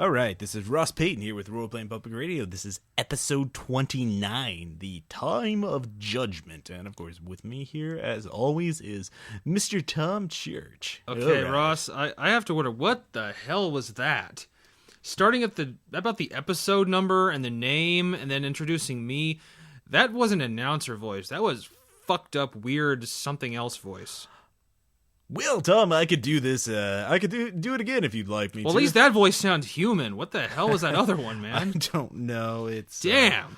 All right, this is Ross Payton here with Role Playing Public Radio. This is episode 29, The Time of Judgment. And of course, with me here, as always, is Mr. Tom Church. Okay, right. Ross, I have to wonder, what the hell was that? Starting at about the episode number and the name, and then introducing me, that wasn't an announcer voice. That was fucked up, weird, something else voice. Well, Tom, I could do this. I could do it again if you'd like me to. Well, at least that voice sounds human. What the hell was that other one, man? I don't know. It's damn.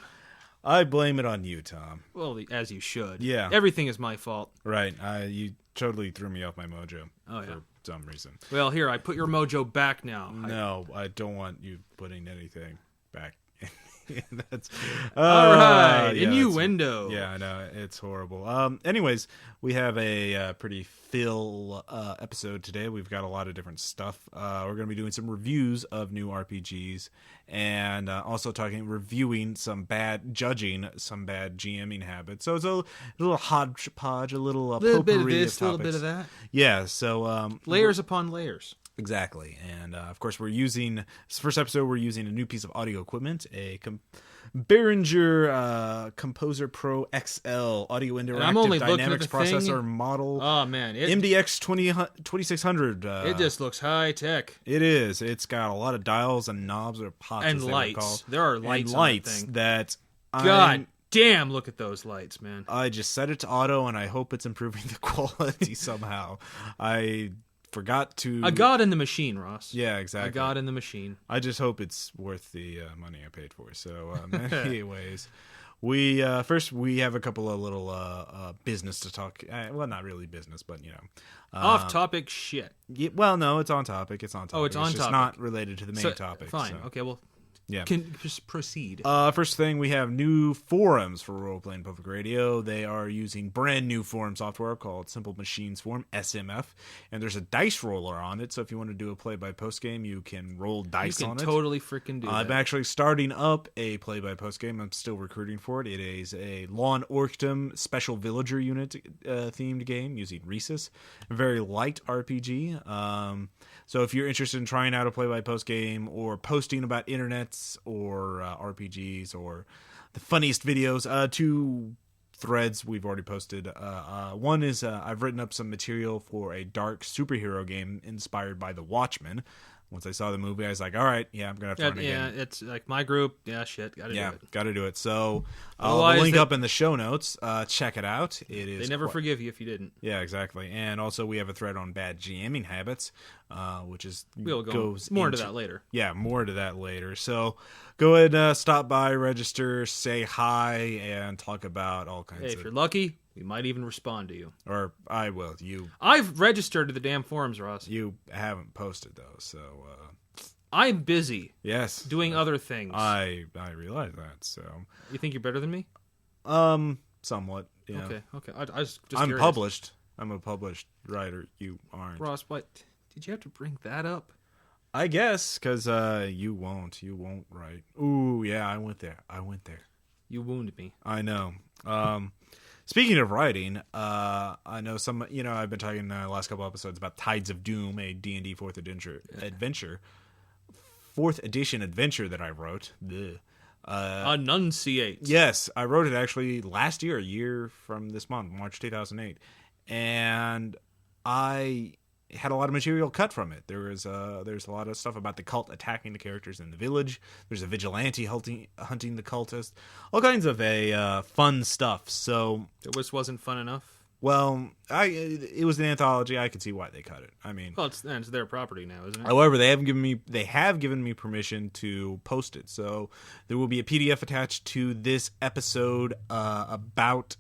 I blame it on you, Tom. Well, as you should. Yeah. Everything is my fault. Right. You totally threw me off my mojo. Oh, yeah. For some reason. Well, here, I put your mojo back now. No, I don't want you putting anything back. That's all right. Yeah, innuendo. Yeah, I know, it's horrible. Anyways, we have a pretty full episode today. We've got a lot of different stuff. We're going to be doing some reviews of new RPGs, and also reviewing some bad GMing habits. So it's a little hodgepodge, a little bit of this, a little bit of that. Yeah. So layers upon layers. Exactly, and of course this first episode we're using a new piece of audio equipment, a Behringer Composer Pro XL audio interactive dynamics processor model. Oh man, MDX 2600. It just looks high tech. It is. It's got a lot of dials and knobs or pots and lights. There are lights. And lights on that. God damn! Look at those lights, man. I just set it to auto, and I hope it's improving the quality somehow. I forgot to... A god in the machine, Ross. Yeah, exactly. A god in the machine. I just hope it's worth the money I paid for. So, anyways, we have a couple of little business to talk. Well, not really business, but off-topic shit. Yeah, well, no, it's on topic. It's on topic. Oh, it's on just topic. Not related to the main topic. Fine. So. Okay. Well. Yeah. Can just proceed. First thing, we have new forums for Role Playing Public Radio. They are using brand new forum software called Simple Machines Forum, SMF, and there's a dice roller on it. So if you want to do a play-by-post game, you can roll dice on it. You can totally freaking do that. I'm actually starting up a play-by-post game. I'm still recruiting for it. It is a Lawn Orkdom Special Villager Unit themed game using Rhesus. A very light RPG. So if you're interested in trying out a play-by-post game or posting about internets or RPGs or the funniest videos, two threads we've already posted. One is I've written up some material for a dark superhero game inspired by The Watchmen. Once I saw the movie, I was like, all right, yeah, I'm going to have to run again. Yeah, it's like my group. Yeah, shit, got to do it. Yeah, got to do it. So I'll link up in the show notes. Check it out. It is. They never forgive you if you didn't. Yeah, exactly. And also we have a thread on bad GMing habits, which is... We'll go more into that later. Yeah, more to that later. So go ahead and stop by, register, say hi, and talk about all kinds of... Hey, if you're lucky... We might even respond to you. Or I will. I've registered to the damn forums, Ross. You haven't posted those, so... I'm busy. Yes. Doing other things. I realize that, so... You think you're better than me? Somewhat, yeah. Okay. I was just I'm curious. published. I'm a published writer. You aren't. Ross, what? Did you have to bring that up? I guess, because you won't. You won't write. Ooh, yeah, I went there. You wounded me. I know. Speaking of writing, I know some, I've been talking in the last couple episodes about Tides of Doom, a D&D 4th edition adventure that I wrote. Enunciate. Yes, I wrote it actually last year, a year from this month, March 2008. And I had a lot of material cut from it. There's a lot of stuff about the cult attacking the characters in the village. There's a vigilante hunting the cultist. All kinds of fun stuff. So it wasn't fun enough. Well, it was an anthology. I can see why they cut it. I mean, well, it's their property now, isn't it? However, they have given me permission to post it. So there will be a PDF attached to this episode about.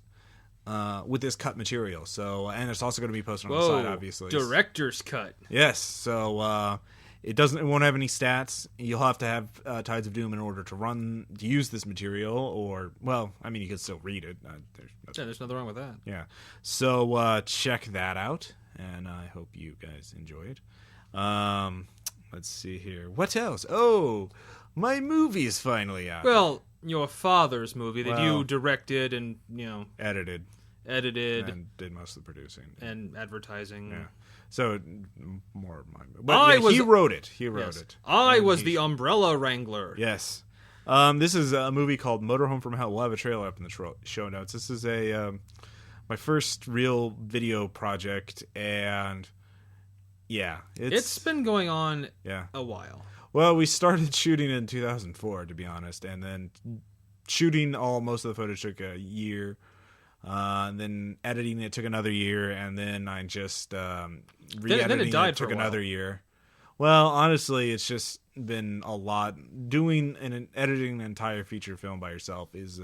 With this cut material, and it's also going to be posted on the side, obviously. Director's cut. Yes, so it won't have any stats. You'll have to have Tides of Doom in order to use this material, or you can still read it. There's nothing wrong with that. Yeah, so check that out, and I hope you guys enjoy it. Let's see here. What else? Oh, my movie is finally out. Well, your father's movie that you directed and edited edited, and did most of the producing and advertising. Yeah. So more of mine. But he wrote it. He wrote it. I was the Umbrella Wrangler. Yes. This is a movie called Motorhome from Hell. We'll have a trailer up in the show notes. This is my first real video project, and yeah, it's been going on a while. Well, we started shooting in 2004, to be honest, and then shooting most of the footage took a year. And then editing it took another year, and then I just re-editing it took another year. Well, honestly, it's just been a lot. Doing and editing an entire feature film by yourself is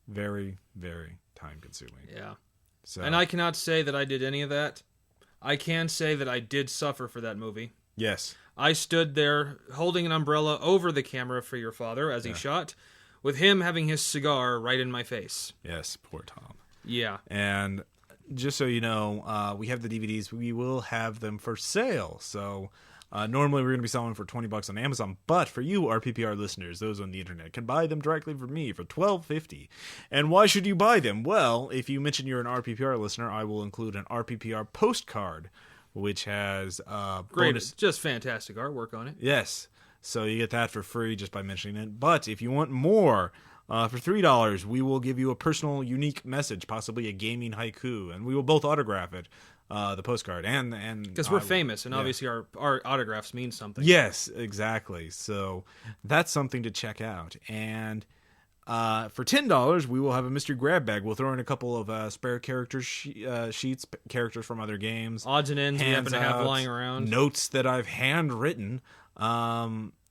very, very time-consuming. Yeah. So, and I cannot say that I did any of that. I can say that I did suffer for that movie. Yes. I stood there holding an umbrella over the camera for your father as he shot, with him having his cigar right in my face. Yes, poor Tom. Yeah. And just so you know, we have the DVDs. We will have them for sale. So normally we're going to be selling them for $20 on Amazon. But for you RPPR listeners, those on the internet, can buy them directly from me for $12.50. And why should you buy them? Well, if you mention you're an RPPR listener, I will include an RPPR postcard, which has great, just fantastic artwork on it. Yes. So you get that for free just by mentioning it. But if you want more, for $3, we will give you a personal, unique message, possibly a gaming haiku, and we will both autograph it, the postcard. And because we're famous, and obviously our autographs mean something. Yes, exactly. So that's something to check out. And for $10, we will have a mystery grab bag. We'll throw in a couple of spare character sheets, characters from other games, odds and ends we happen to have lying around, notes that I've handwritten.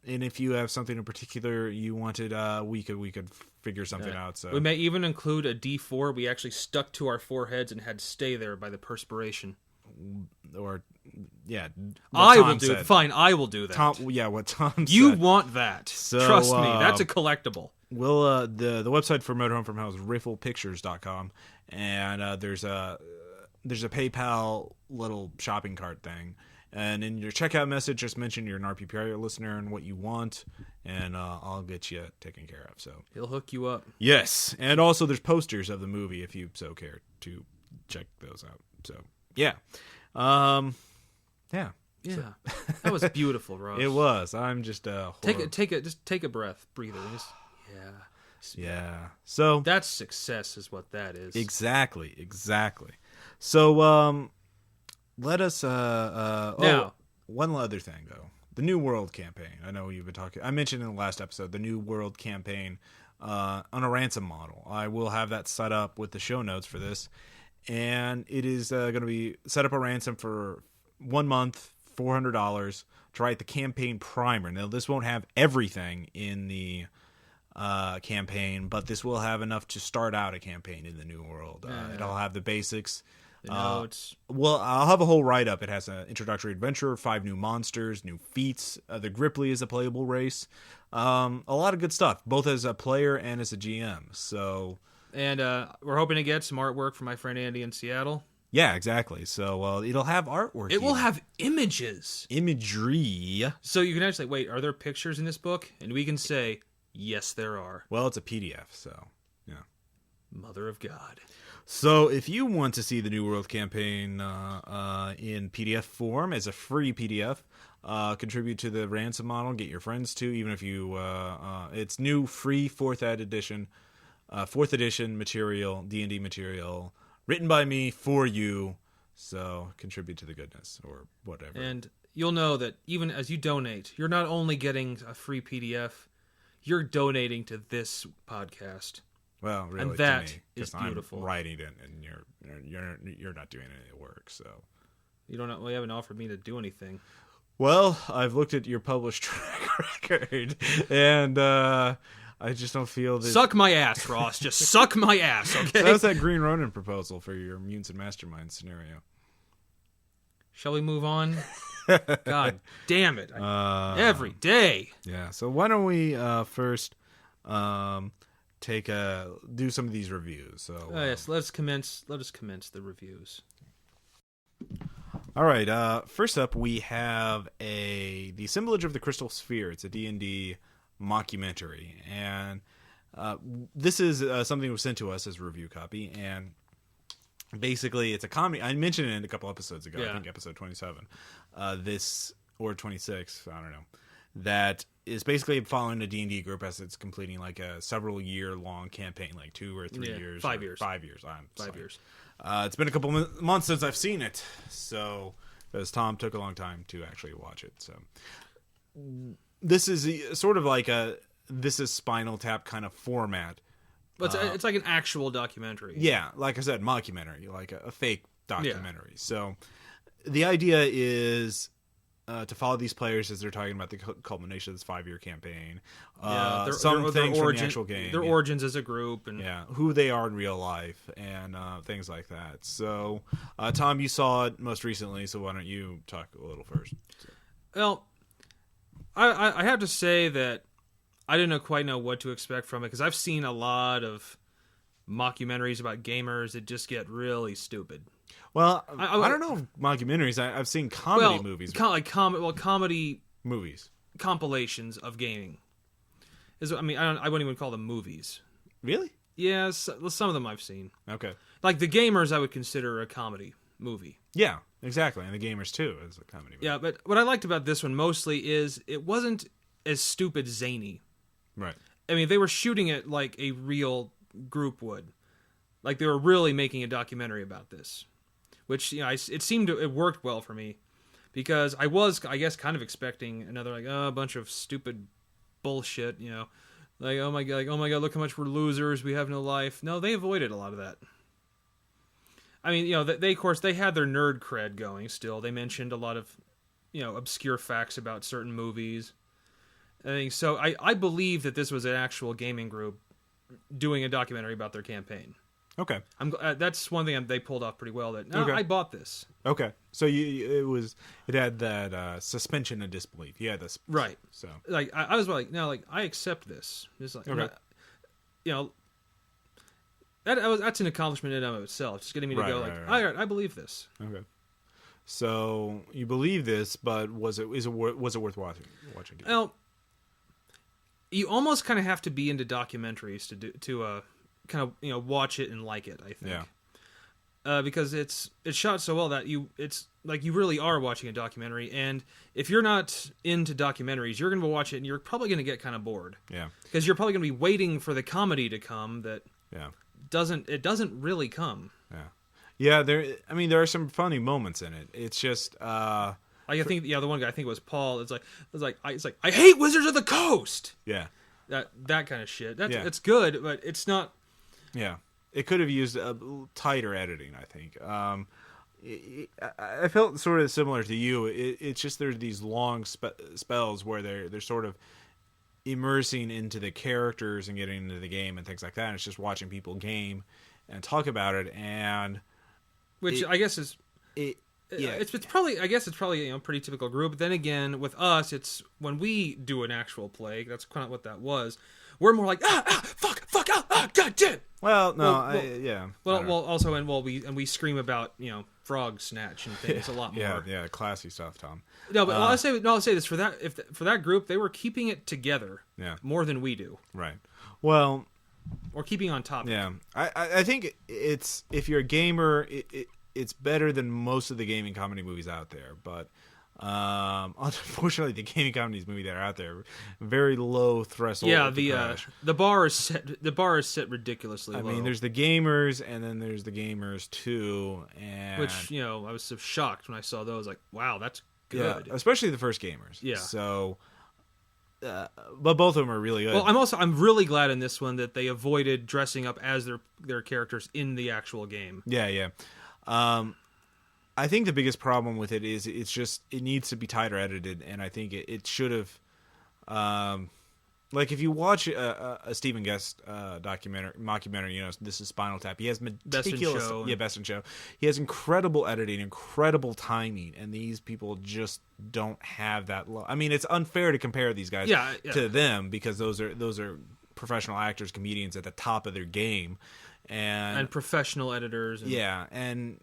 And if you have something in particular you wanted, we could figure something out. So we may even include a D4 we actually stuck to our foreheads and had to stay there by the perspiration. Or I will do. Fine, I will do that. What Tom said. You want that? So, trust me, that's a collectible. Well, the website for Motorhome from Hell is rifflepictures.com, and there's a PayPal little shopping cart thing. And in your checkout message, just mention you're an RPPR listener and what you want, and I'll get you taken care of. So he'll hook you up. Yes, and also there's posters of the movie if you so care to check those out. So yeah, yeah. That was beautiful, Ross. It was. I'm just take a breath, breather. Yeah. So that's success, is what that is. Exactly. So let us now, one other thing though. The New World campaign. I know you've been talking. I mentioned in the last episode the New World campaign on a ransom model. I will have that set up with the show notes for this, and it is going to be set up a ransom for 1 month, $400 to write the campaign primer. Now this won't have everything in the campaign, but this will have enough to start out a campaign in the New World. It'll have the basics. Notes. Well, I'll have a whole write-up. It has an introductory adventure, 5 new monsters, new feats. The Gripply is a playable race. A lot of good stuff, both as a player and as a GM. So, and we're hoping to get some artwork from my friend Andy in Seattle. Yeah, exactly. So it'll have artwork. It will have images. Imagery. So you can actually, wait, are there pictures in this book? And we can say, yes, there are. Well, it's a PDF, so, yeah. Mother of God. So if you want to see the New World campaign in PDF form as a free PDF, contribute to the ransom model, get your friends to, even if you it's new free 4th edition material, D&D material, written by me for you. So contribute to the goodness or whatever. And you'll know that even as you donate, you're not only getting a free PDF, you're donating to this podcast. Well, really, and that to me, is beautiful. I'm writing it, and you're not doing any of the work, so you haven't offered me to do anything. Well, I've looked at your published track record, and I just don't feel that. Suck my ass, Ross. Just suck my ass, okay? So that's that Green Ronin proposal for your Mutants and Masterminds scenario. Shall we move on? God damn it! Every day. Yeah. So why don't we first do some of these reviews. So yes, let us commence the reviews. All right, first up we have the Assemblage of the Crystal Sphere. It's a D&D mockumentary, and this is something that was sent to us as a review copy, and basically it's a comedy. I mentioned it a couple episodes ago. Yeah. I think episode 27, or 26. I don't know. That is basically following a D&D group as it's completing like a several year long campaign, like 2 or 3 years. 5 years. 5 years. 5 years. It's been a couple months since I've seen it, so because Tom took a long time to actually watch it. So this is sort of like this is Spinal Tap kind of format. But it's like an actual documentary. Yeah, like I said, mockumentary, like a fake documentary. Yeah. So the idea is to follow these players as they're talking about the culmination of this 5-year campaign. Things from the actual game. Their origins as a group. And who they are in real life and things like that. So, Tom, you saw it most recently, so why don't you talk a little first? Well, I have to say that I didn't quite know what to expect from it, because I've seen a lot of mockumentaries about gamers that just get really stupid. Well, I don't know if mockumentaries. I've seen comedy movies. Comedy movies. Compilations of gaming. I wouldn't even call them movies. Really? Yeah, some of them I've seen. Okay. Like The Gamers, I would consider a comedy movie. Yeah, exactly. And The Gamers, too, is a comedy movie. Yeah, but what I liked about this one mostly is it wasn't as stupid zany. Right. I mean, they were shooting it like a real group would. Like they were really making a documentary about this. Which, it worked well for me. Because I was, I guess, kind of expecting another, a bunch of stupid bullshit, Like, oh my god, look how much we're losers, we have no life. No, they avoided a lot of that. I mean, they of course, they had their nerd cred going still. They mentioned a lot of, obscure facts about certain movies. So I believe that this was an actual gaming group doing a documentary about their campaign. Okay. That's one thing they pulled off pretty well. I bought this. Okay. So it had that suspension of disbelief. Yeah, this right. So I was like, no, I accept this. Just like, okay. That's an accomplishment in and of itself. Just getting me to go all right, I believe this. Okay. So you believe this, but was it worth watching? Well, you almost kind of have to be into documentaries to kind of watch it and like it, I think. Yeah. Because it's shot so well that it's like you really are watching a documentary, and if you're not into documentaries, you're going to watch it and you're probably going to get kind of bored. Yeah. Because you're probably going to be waiting for the comedy to come that doesn't really come. Yeah. Yeah, there are some funny moments in it. It's just I think the one guy, I think it was Paul. It's like I hate Wizards of the Coast. Yeah. That kind of shit. It's good, but it's not. Yeah, it could have used tighter editing, I think. I felt sort of similar to you. It's just there's these long spells where they're sort of immersing into the characters and getting into the game and things like that. And it's just watching people game and talk about it, and I guess is yeah. It's probably pretty typical group. But then again, with us, it's when we do an actual play. That's kind of what that was. We're more like fuck god damn. Well, no, we scream about frog snatch and things a lot more. Yeah, classy stuff, Tom. No, but I'll say this for that group, they were keeping it together. More than we do. Right. Well, or keeping on top. Yeah, I think it's if you're a gamer, it's better than most of the gaming comedy movies out there, but. Unfortunately, the gaming comedies movie that are out there, very low threshold. Yeah, the bar is set ridiculously low. I mean, there's the gamers, and then there's the gamers 2, and which I was so shocked when I saw those. Like, wow, that's good. Yeah, especially the first gamers. Yeah. So, but both of them are really good. Well, I'm really glad in this one that they avoided dressing up as their characters in the actual game. Yeah. I think the biggest problem with it is it needs to be tighter edited, and I think it should have, like if you watch a Stephen Guest mockumentary, this is Spinal Tap. He has meticulous, Best in Show. He has incredible editing, incredible timing, and these people just don't have that. I mean, it's unfair to compare these guys to them because those are professional actors, comedians at the top of their game, and professional editors. And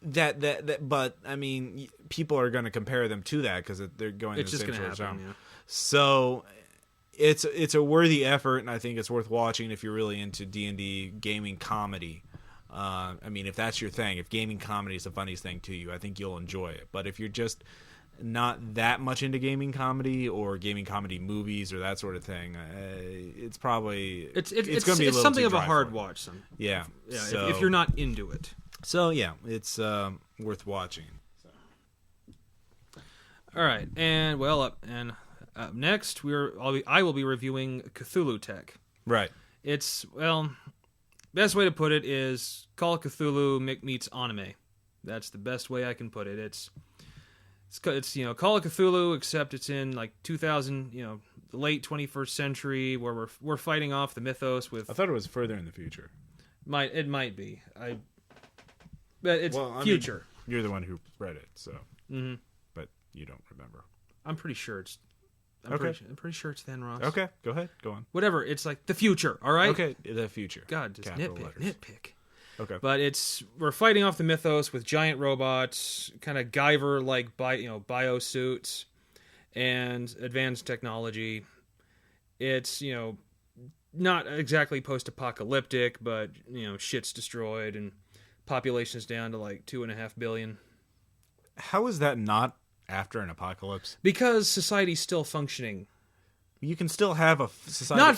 but I mean, people are going to compare them to that because they're going. It's just going to happen. Yeah. So it's a worthy effort, and I think it's worth watching if you're really into D&D gaming comedy. I mean, if that's your thing, if gaming comedy is the funniest thing to you, I think you'll enjoy it. But if you're just not that much into gaming comedy or gaming comedy movies or that sort of thing, it's probably it's going to be a little something too of a dry hard for you. watch. Yeah, so, if you're not into it. So yeah, it's worth watching. All right, and up next I will be reviewing Cthulhutech. Right. It's best way to put it is Call of Cthulhu meets anime. That's the best way I can put it. It's Call of Cthulhu, except it's in like 2000, the late 21st century, where we're fighting off the mythos with. I thought it was further in the future. It might be. But it's future. You're the one who read it, so. Mm-hmm. But you don't remember. I'm pretty sure it's. I'm pretty sure it's then, Ross. Okay, go ahead. Go on. Whatever. It's like the future. All right. Okay, the future. God, just nitpick. Okay. But we're fighting off the mythos with giant robots, kind of Guyver-like biosuits, and advanced technology. It's not exactly post-apocalyptic, but shit's destroyed and population's down to like 2.5 billion. How is that not after an apocalypse? Because society's still functioning. You can still have a society. Not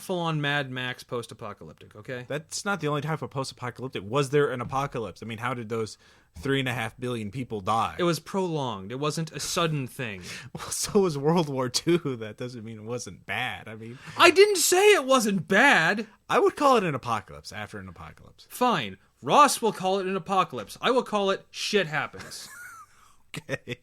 full on Mad Max post-apocalyptic, okay? That's not the only type of post-apocalyptic. Was there an apocalypse? I mean, how did those 3.5 billion people die? It was prolonged. It wasn't a sudden thing. Well, so was World War II. That doesn't mean it wasn't bad. I mean, I didn't say it wasn't bad. I would call it an apocalypse after an apocalypse. Fine. Ross will call it an apocalypse. I will call it shit happens. Okay.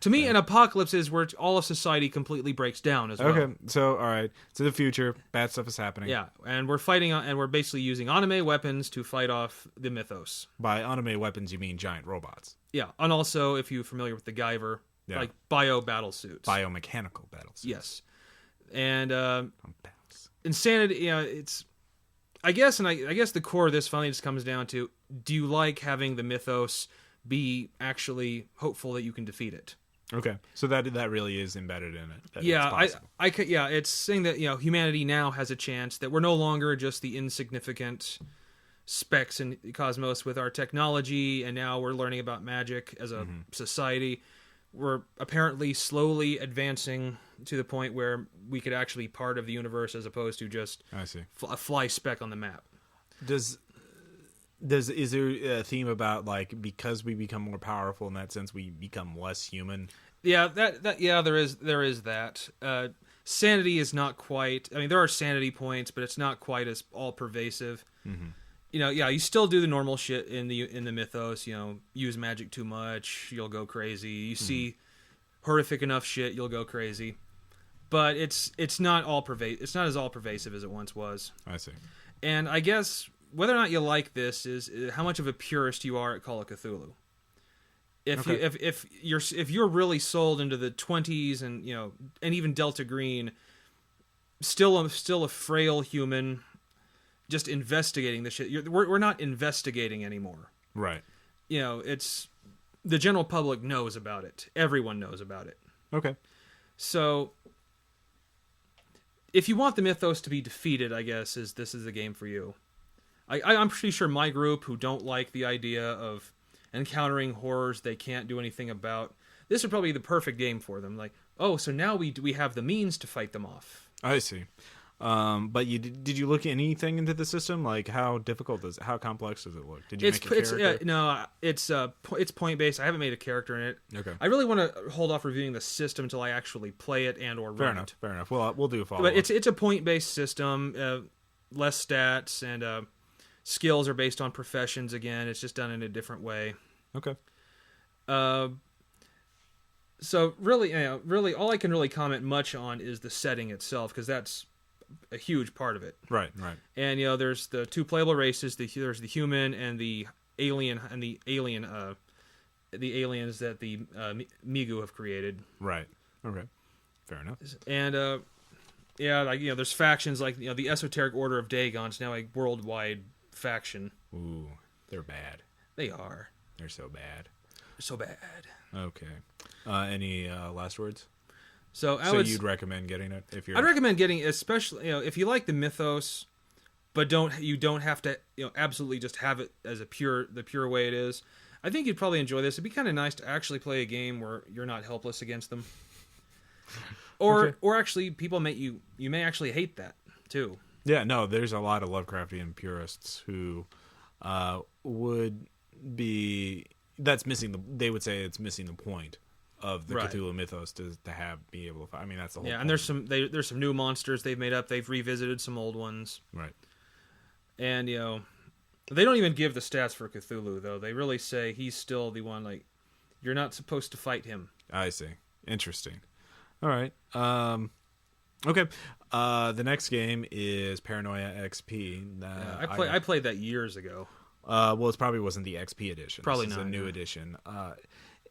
To me, an apocalypse is where all of society completely breaks down as well. Okay, so, all right. To the future, bad stuff is happening. Yeah, and we're fighting, and we're basically using anime weapons to fight off the mythos. By anime weapons, you mean giant robots. Yeah, and also, if you're familiar with the Guyver, like bio-battle suits. Biomechanical battle suits. Yes. And insanity, it's... I guess the core of this finally just comes down to, do you like having the mythos be actually hopeful that you can defeat it? Okay, so that really is embedded in it. Yeah, it's saying that humanity now has a chance, that we're no longer just the insignificant specks in the cosmos with our technology, and now we're learning about magic as a society. We're apparently slowly advancing to the point where we could actually be part of the universe as opposed to just a fly speck on the map. Is there a theme about, like, because we become more powerful in that sense, we become less human? Yeah, there is that. Sanity is not quite. I mean, there are sanity points, but it's not quite as all pervasive. Mm-hmm. You still do the normal shit in the mythos. Use magic too much, you'll go crazy. You see horrific enough shit, you'll go crazy. But it's not all It's not as all pervasive as it once was. I see. And I guess whether or not you like this is how much of a purist you are at Call of Cthulhu. If you're really sold into the 20s and and even Delta Green, still a frail human, just investigating the shit. We're not investigating anymore. Right. It's the general public knows about it. Everyone knows about it. Okay. So, if you want the mythos to be defeated, I guess this is the game for you. I'm pretty sure my group, who don't like the idea of encountering horrors they can't do anything about, this would probably be the perfect game for them. Like, oh, so now we have the means to fight them off. I see. But did you look anything into the system? Like, how complex does it look? Did you make a character? No, it's point based. I haven't made a character in it. Okay. I really want to hold off reviewing the system until I actually play it and or run it. Fair enough. Well, we'll do a follow-up. But it's a point based system. Less stats and skills are based on professions. Again, it's just done in a different way. Okay. So really, all I can really comment much on is the setting itself, because that's a huge part of it. Right. And there's the two playable races. There's the human and the alien, the aliens that the Migu have created. Right. Okay. Fair enough. And there's factions like the Esoteric Order of Dagon's now a worldwide faction. Ooh, they're bad. They are. They're so bad. So bad. Okay. Any last words? So you'd recommend getting it if you're... I'd recommend getting, especially if you like the mythos, but you don't have to absolutely just have it as the pure way it is. I think you'd probably enjoy this. It'd be kind of nice to actually play a game where you're not helpless against them, or actually people you may actually hate that too. Yeah, no, there's a lot of Lovecraftian purists who would be they would say it's missing the point of the Cthulhu mythos to be able to. I mean, that's the whole. Yeah, point. And there's some new monsters they've made up. They've revisited some old ones. Right. And they don't even give the stats for Cthulhu though. They really say he's still the one. Like, you're not supposed to fight him. I see. Interesting. All right. Okay. The next game is Paranoia XP. I played that years ago. Well, it probably wasn't the XP edition. Probably this not. Is a new edition.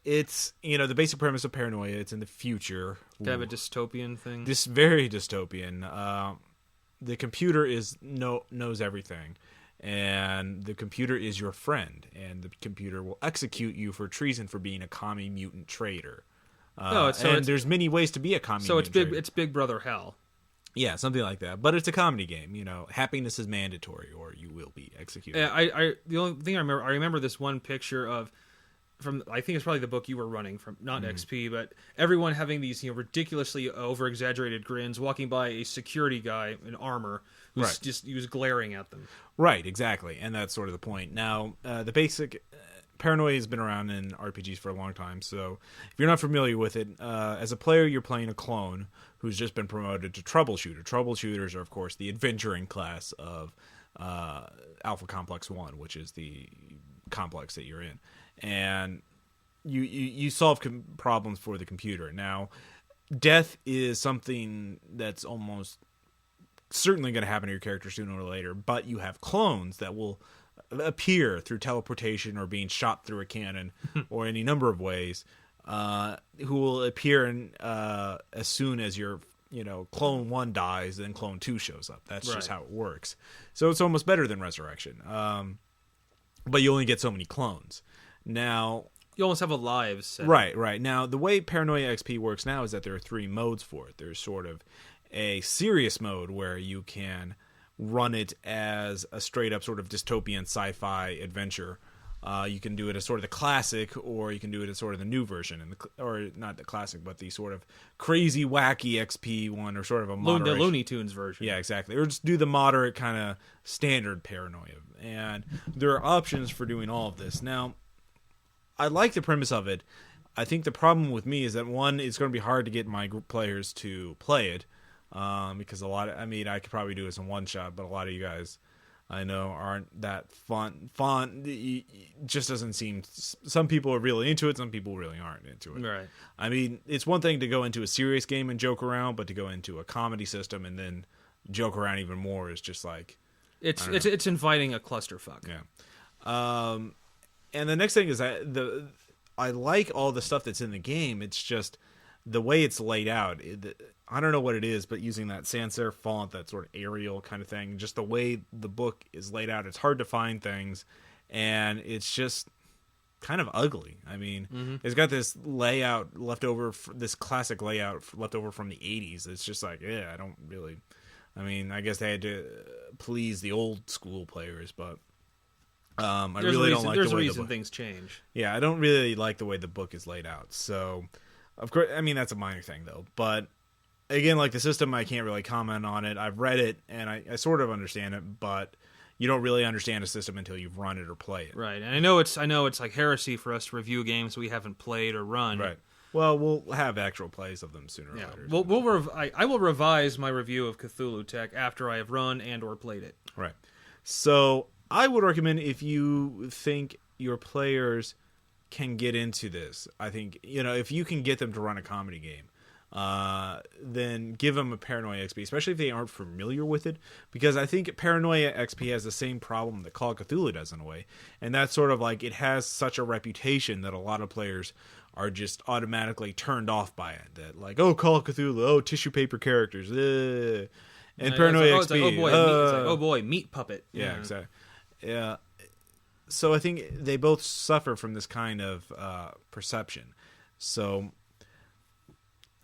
It's the basic premise of Paranoia. It's in the future. Kind of a dystopian thing. This very dystopian. The computer knows everything, and the computer is your friend, and the computer will execute you for treason for being a commie mutant traitor. There's many ways to be a commie. So traitor. It's Big Brother hell. Yeah, something like that. But it's a comedy game. Happiness is mandatory, or you will be executed. Yeah, the only thing I remember this one picture from I think it's probably the book you were running from, not XP, but everyone having these ridiculously over exaggerated grins, walking by a security guy in armor who's he was glaring at them. Right, exactly, and that's sort of the point. Now, the basic Paranoia has been around in RPGs for a long time, so if you're not familiar with it, as a player, you're playing a clone who's just been promoted to troubleshooter. Troubleshooters are, of course, the adventuring class of Alpha Complex 1, which is the complex that you're in. And you solve problems for the computer. Now, death is something that's almost certainly going to happen to your character sooner or later, but you have clones that will appear through teleportation or being shot through a cannon or any number of ways, who will appear as soon as your clone 1 dies, then clone 2 shows up. That's just how it works. So it's almost better than resurrection, but you only get so many clones. Now you almost have a live set. Right. Now the way Paranoia XP works now is that there are 3 modes for it. There's sort of a serious mode where you can run it as a straight up sort of dystopian sci-fi adventure. You can do it as sort of the classic, or you can do it as sort of the new version, or not the classic, but the sort of crazy, wacky XP one, or sort of a moderate, the Looney Tunes version. Yeah, exactly. Or just do the moderate kind of standard Paranoia. And there are options for doing all of this. Now, I like the premise of it. I think the problem with me is that, one, it's going to be hard to get my group players to play it, because I could probably do this in one shot, but a lot of you guys I know aren't that fun. It just doesn't seem. Some people are really into it. Some people really aren't into it. Right. I mean, it's one thing to go into a serious game and joke around, but to go into a comedy system and then joke around even more is just like it's inviting a clusterfuck. Yeah. And the next thing is I like all the stuff that's in the game. It's just the way it's laid out. I don't know what it is, but using that sans serif font, that sort of Arial kind of thing, just the way the book is laid out, it's hard to find things, and it's just kind of ugly. I mean, It's got this layout left over, this classic layout left over from the 80s. It's just like, I don't really. I mean, I guess they had to please the old school players, but I really don't like the way there's a reason things change. Yeah, I don't really like the way the book is laid out. So, of course, I mean, that's a minor thing, though. But, again, like the system, I can't really comment on it. I've read it, and I sort of understand it, but you don't really understand a system until you've run it or play it. Right, and I know it's like heresy for us to review games we haven't played or run. Right. Well, we'll have actual plays of them sooner or later. I will revise my review of Cthulhutech after I have run and or played it. Right. So I would recommend, if you think your players can get into this, I think, if you can get them to run a comedy game, then give them a Paranoia XP, especially if they aren't familiar with it, because I think Paranoia XP has the same problem that Call of Cthulhu does in a way, and that's sort of like, it has such a reputation that a lot of players are just automatically turned off by it. That like, oh, Call of Cthulhu, tissue paper characters, and Paranoia XP, oh boy, meat puppet. Yeah, exactly. Yeah. So I think they both suffer from this kind of perception. So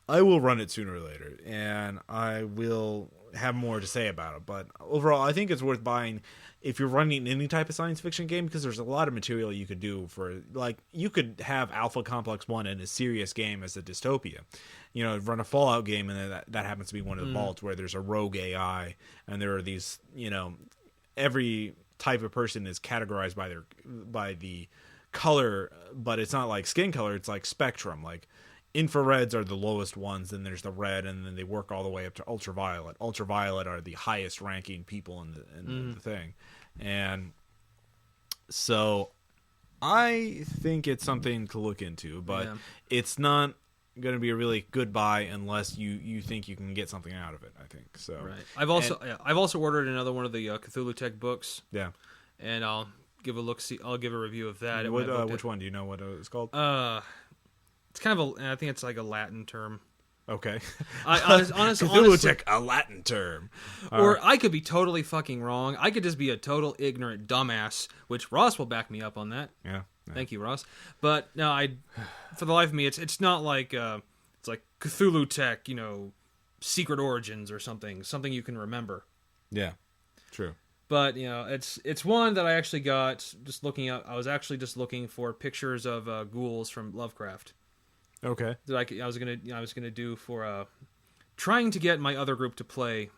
I will run it sooner or later, and I will have more to say about it. But overall, I think it's worth buying if you're running any type of science fiction game, because there's a lot of material you could do for, like, you could have Alpha Complex 1 in a serious game as a dystopia. You know, run a Fallout game, and then that happens to be one of the vaults where there's a rogue AI, and there are these, you know, every type of person is categorized by the color, but it's not like skin color, it's like spectrum. Like, infrareds are the lowest ones, then there's the red, and then they work all the way up to ultraviolet. Ultraviolet are the highest ranking people in the thing. And so I think it's something to look into, but it's not going to be a really good buy unless you think you can get something out of it, I think. So right. I've also ordered another one of the Cthulhutech books. Yeah. And I'll give a look. I'll give a review of that. Which one? Do you know what it's called? It's kind of I think it's like a Latin term. Okay. Honestly, Cthulhutech, a Latin term. Or I could be totally fucking wrong. I could just be a total ignorant dumbass, which Ross will back me up on that. Yeah. Thank you, Ross. But no, for the life of me, it's not like it's like Cthulhutech, you know, Secret Origins or something you can remember. Yeah. True. But you know, it's one that I actually got just looking up. I was actually just looking for pictures of ghouls from Lovecraft. Okay. That I was gonna do for trying to get my other group to play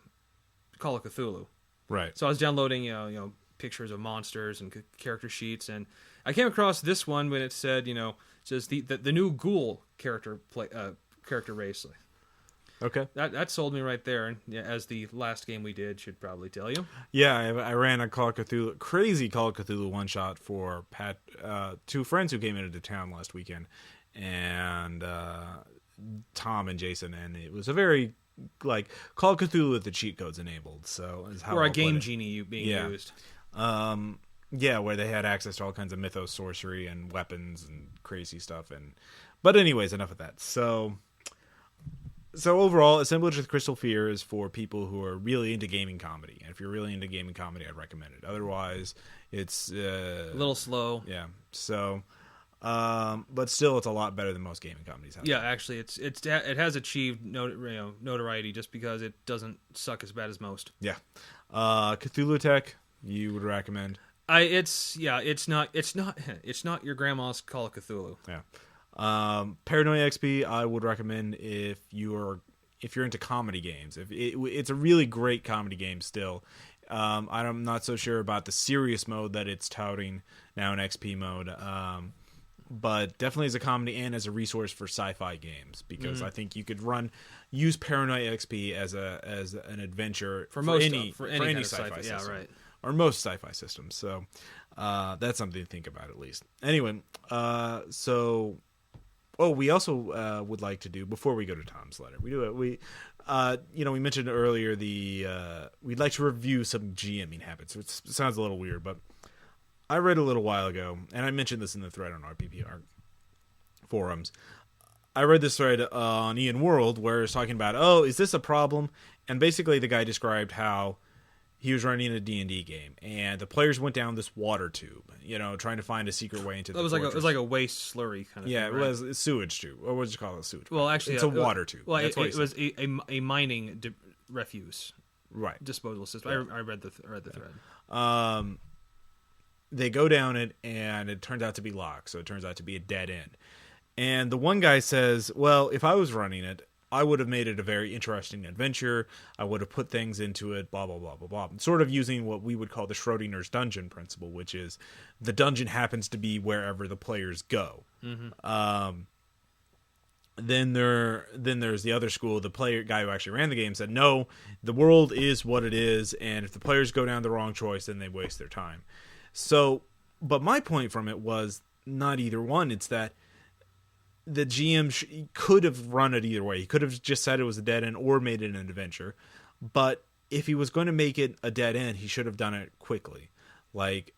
Call of Cthulhu. Right. So I was downloading you know pictures of monsters and character sheets, and I came across this one when it said it says the new ghoul character race. Okay. That sold me right there, and as the last game we did should probably tell you. Yeah, I ran a Call of Cthulhu, crazy Call of Cthulhu one shot for two friends who came into town last weekend, and Tom and Jason, and it was a very like Call of Cthulhu with the cheat codes enabled. So is how or a game genie being used. Yeah, where they had access to all kinds of mythos, sorcery, and weapons and crazy stuff. But anyways, enough of that. So overall, Assemblage with Crystal Fear is for people who are really into gaming comedy. And if you're really into gaming comedy, I'd recommend it. Otherwise, it's a little slow. Yeah. So, but still, it's a lot better than most gaming comedies. Yeah, actually, it has achieved notoriety just because it doesn't suck as bad as most. Yeah. Cthulhutech, you would recommend? It's not your grandma's Call of Cthulhu. Yeah. Paranoia XP, I would recommend if you're into comedy games. It's a really great comedy game still. I'm not so sure about the serious mode that it's touting now in XP mode. But definitely as a comedy and as a resource for sci-fi games, because I think you could use Paranoia XP as an adventure for any sci-fi system. Yeah, right. Or most sci-fi systems. So that's something to think about at least. Anyway, we also would like to do, before we go to Tom's letter, we mentioned earlier we'd like to review some GMing habits. It sounds a little weird, but I read a little while ago, and I mentioned this in the thread on RPPR forums. I read this thread on Ian World where it's talking about, is this a problem? And basically the guy described how he was running a D&D game, and the players went down this water tube, trying to find a secret way into the fortress. It was like a waste slurry kind of thing. Yeah, it was a sewage tube. Or what did you call it? Sewage. Well, actually, it's a water tube. Well, it was a mining refuse. Right. Disposal system. Yeah. I read the thread. They go down it, and it turns out to be locked, so it turns out to be a dead end. And the one guy says, well, if I was running it, I would have made it a very interesting adventure. I would have put things into it, blah, blah, blah, blah, blah. Sort of using what we would call the Schrodinger's dungeon principle, which is the dungeon happens to be wherever the players go. Mm-hmm. Then there's the other school. The guy who actually ran the game said, no, the world is what it is, and if the players go down the wrong choice, then they waste their time. So, but my point from it was not either one. It's that the GM could have run it either way. He could have just said it was a dead end or made it an adventure. But if he was going to make it a dead end, he should have done it quickly. Like,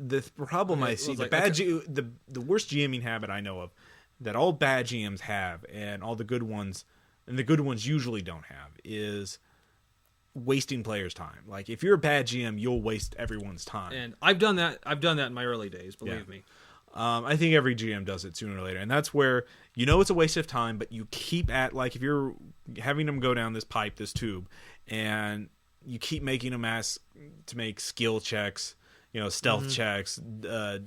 the problem I see, the worst GMing habit I know of that all bad GMs have, and all the good ones, and the good ones usually don't have, is wasting players' time. Like, if you're a bad GM, you'll waste everyone's time. And I've done that in my early days, believe me. I think every GM does it sooner or later, and that's where it's a waste of time, but you keep at, like, if you're having them go down this tube, and you keep making them ask to make skill checks, stealth checks, like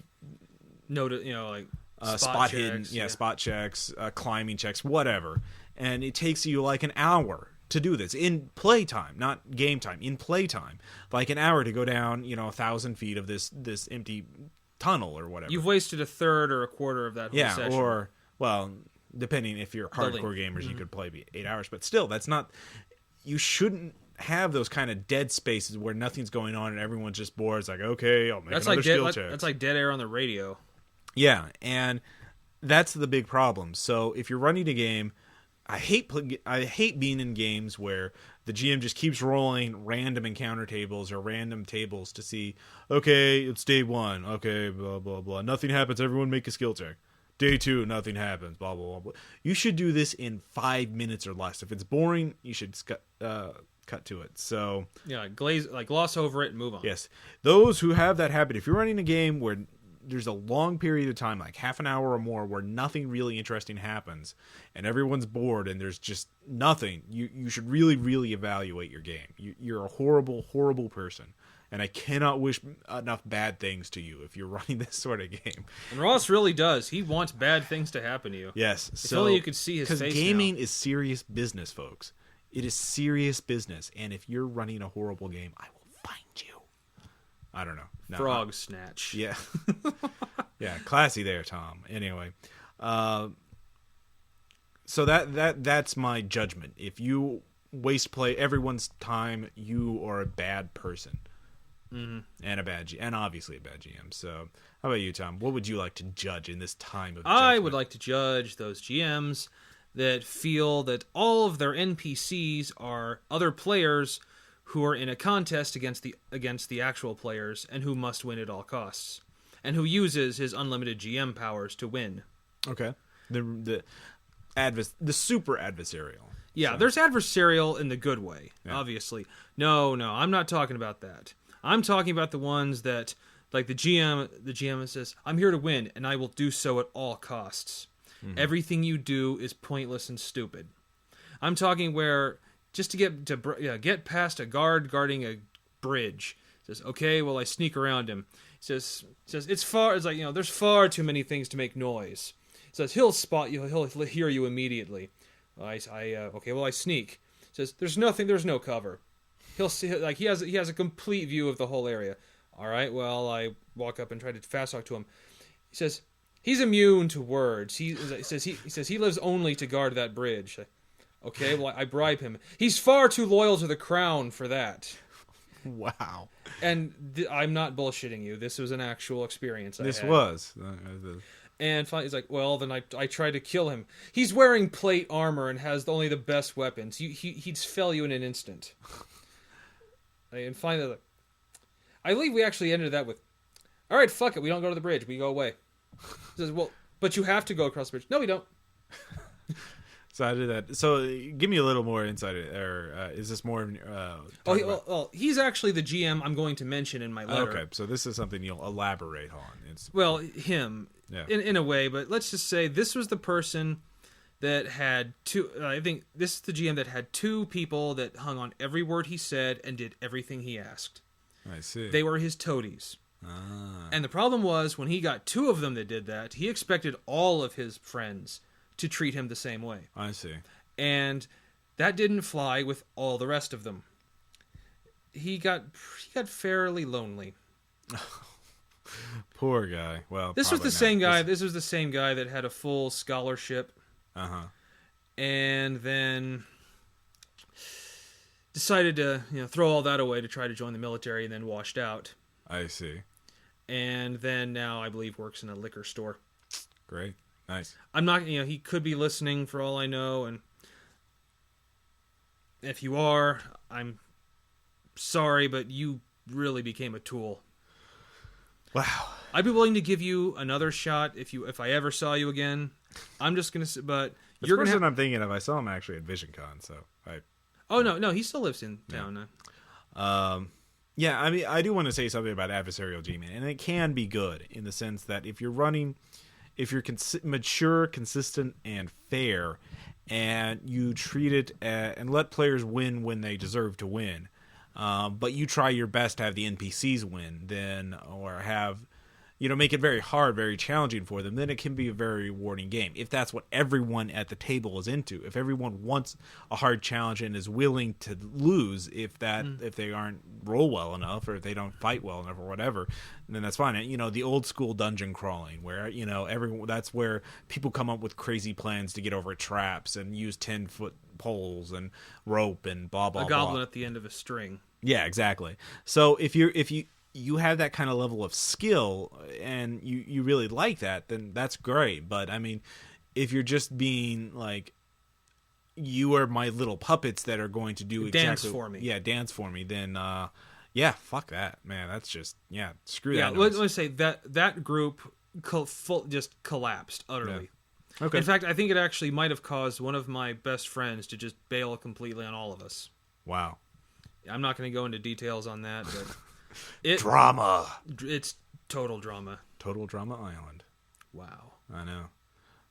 spot hidden, spot checks, climbing checks, whatever. And it takes you like an hour to do this in playtime, not game time, in playtime. Like an hour to go down, 1,000 feet of this empty tunnel or whatever. You've wasted a third or a quarter of that whole session. Or, well, depending if you're hardcore gamers, you could play 8 hours. But still, that's not... You shouldn't have those kind of dead spaces where nothing's going on and everyone's just bored. It's like, okay, I'll make another skill check. That's like dead air on the radio. Yeah, and that's the big problem. So if you're running a game... I hate being in games where the GM just keeps rolling random encounter tables or random tables to see, okay, it's day 1, okay, blah, blah, blah. Nothing happens, everyone make a skill check. Day 2, nothing happens, blah, blah, blah, blah. You should do this in 5 minutes or less. If it's boring, you should cut to it. So yeah, gloss over it and move on. Yes. Those who have that habit, if you're running a game where there's a long period of time, like half an hour or more, where nothing really interesting happens and everyone's bored and there's just nothing, you should really, really evaluate your game. You're a horrible, horrible person. And I cannot wish enough bad things to you if you're running this sort of game. And Ross really does. He wants bad things to happen to you. Yes. If only you could see his face now. Because gaming is serious business, folks. It is serious business. And if you're running a horrible game, I will find you. I don't know. No, Frog snatch. Yeah. Yeah, classy there, Tom. Anyway. So that's my judgment. If you waste play everyone's time, you are a bad person. Mm-hmm. And obviously a bad GM. So how about you, Tom? What would you like to judge in this time of judgment? I would like to judge those GMs that feel that all of their NPCs are other players who are in a contest against the actual players and who must win at all costs, and who uses his unlimited GM powers to win. Okay. The super adversarial. Yeah, there's adversarial in the good way, obviously. No, I'm not talking about that. I'm talking about the ones that, like the GM says, I'm here to win, and I will do so at all costs. Mm-hmm. Everything you do is pointless and stupid. I'm talking where... Just to get past a guard guarding a bridge. Says, okay, well, I sneak around him. Says it's far. It's like, there's far too many things to make noise. Says he'll spot you. He'll hear you immediately. Okay, well, I sneak. Says there's nothing. There's no cover. He'll see. Like he has a complete view of the whole area. All right, well, I walk up and try to fast talk to him. He says he's immune to words. He says he lives only to guard that bridge. Okay, well, I bribe him. He's far too loyal to the crown for that. Wow. And I'm not bullshitting you. This was an actual experience I had. This was. And finally, he's like, well, then I try to kill him. He's wearing plate armor and has only the best weapons. He'd fell you in an instant. And finally, I believe we actually ended that with, all right, fuck it. We don't go to the bridge. We go away. He says, well, but you have to go across the bridge. No, we don't. So I did that. So give me a little more insight, or is this more? He's actually the GM I'm going to mention in my letter. Okay, so this is something you'll elaborate on. Him, in a way, but let's just say this was the person that had two. I think this is the GM that had two people that hung on every word he said and did everything he asked. I see. They were his toadies. And the problem was when he got two of them that did that, he expected all of his friends to treat him the same way. I see. And that didn't fly with all the rest of them. He got fairly lonely. Poor guy. Well, this was the same guy. This was the same guy that had a full scholarship. And then decided to, throw all that away to try to join the military, and then washed out. I see. And then now I believe works in a liquor store. Great. Nice. I'm not, he could be listening for all I know, and if you are, I'm sorry, but you really became a tool. Wow. I'd be willing to give you another shot if I ever saw you again. I'm just gonna, but you're gonna. The person I'm thinking of, I saw him actually at VisionCon, so I. Oh no, he still lives in town. Yeah, I mean, I do want to say something about adversarial GMing, and it can be good in the sense that if you're mature, consistent, and fair, and you treat it and let players win when they deserve to win. But you try your best to have the NPCs win, then, or have, make it very hard, very challenging for them, then it can be a very rewarding game. If that's what everyone at the table is into, if everyone wants a hard challenge and is willing to lose, if they aren't roll well enough, or if they don't fight well enough, or whatever, then that's fine. The old school dungeon crawling, where that's where people come up with crazy plans to get over traps and use 10-foot poles and rope and blah blah blah. A goblin at the end of a string. Yeah, exactly. So if you have that kind of level of skill and you really like that, then that's great. But I mean, if you're just being like, you are my little puppets that are going to do dance for me. Yeah, dance for me. Then, yeah, fuck that, man. That's just, screw that. Yeah, let's say that group just collapsed utterly. Yeah. Okay. In fact, I think it actually might have caused one of my best friends to just bail completely on all of us. Wow. I'm not going to go into details on that, but drama. It's total drama. Total Drama Island. Wow. I know.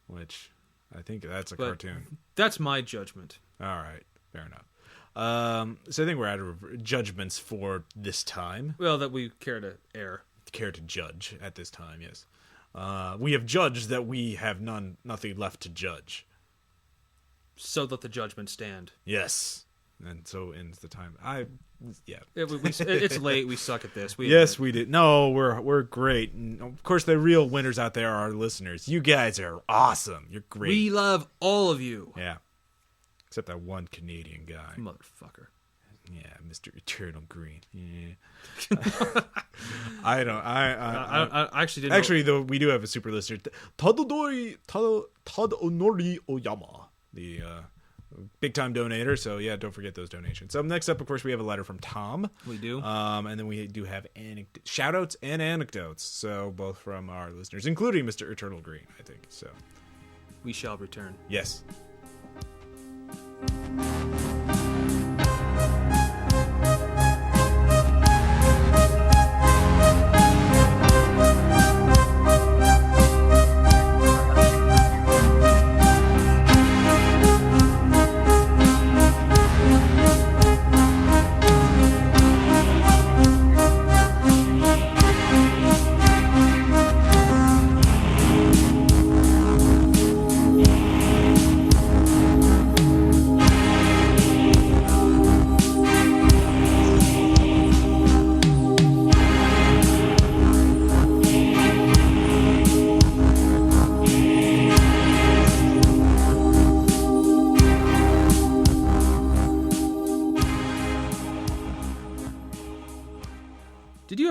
Which I think that's a cartoon. That's my judgment. All right. Fair enough. So I think we're out of judgments for this time. Well, that we care to air. Care to judge at this time, yes. We have judged that we have nothing left to judge. So let the judgment stand. Yes. And so ends the time. It's late. We suck at this. We did. No, we're great. And of course, the real winners out there are our listeners. You guys are awesome. You're great. We love all of you. Yeah. Except that one Canadian guy. Motherfucker. Yeah, Mr. Eternal Green. Yeah. I don't. I actually didn't. Actually, though, we do have a super listener, Tadonori Oyama, the big time donator. So yeah, don't forget those donations. So next up, of course, we have a letter from Tom. We do. And then we do have shout outs and anecdotes. So both from our listeners, including Mr. Eternal Green, I think. So we shall return. Yes.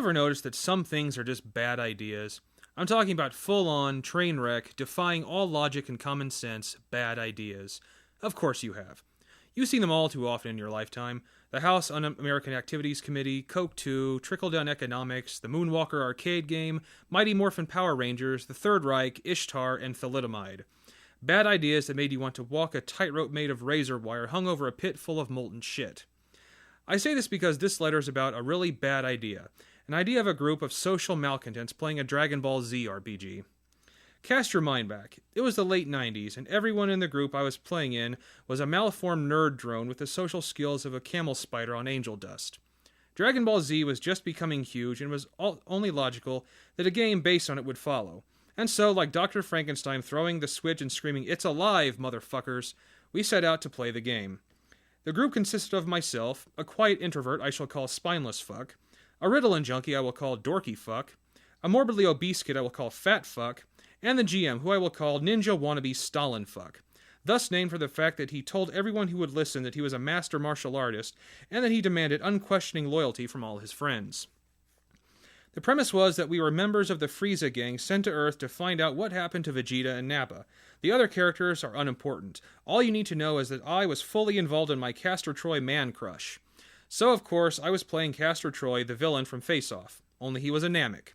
Notice that some things are just bad ideas. I'm talking about full-on, train wreck, defying all logic and common sense, bad ideas. Of course you have. You've seen them all too often in your lifetime. The House Un-American Activities Committee, Coke 2, Trickle-Down Economics, the Moonwalker arcade game, Mighty Morphin Power Rangers, the Third Reich, Ishtar, and thalidomide. Bad ideas that made you want to walk a tightrope made of razor wire hung over a pit full of molten shit. I say this because this letter is about a really bad idea. An idea of a group of social malcontents playing a Dragon Ball Z RPG. Cast your mind back. It was the late 90s, and everyone in the group I was playing in was a malformed nerd drone with the social skills of a camel spider on angel dust. Dragon Ball Z was just becoming huge, and it was only logical that a game based on it would follow. And so, like Dr. Frankenstein throwing the switch and screaming, "It's alive, motherfuckers!" we set out to play the game. The group consisted of myself, a quiet introvert I shall call Spineless Fuck, a Ritalin junkie I will call Dorky Fuck, a morbidly obese kid I will call Fat Fuck, and the GM, who I will call Ninja Wannabe Stalin Fuck, thus named for the fact that he told everyone who would listen that he was a master martial artist, and that he demanded unquestioning loyalty from all his friends. The premise was that we were members of the Frieza gang sent to Earth to find out what happened to Vegeta and Nappa. The other characters are unimportant. All you need to know is that I was fully involved in my Castor Troy man crush. So, of course, I was playing Castor Troy, the villain from Face Off, only he was a Namek,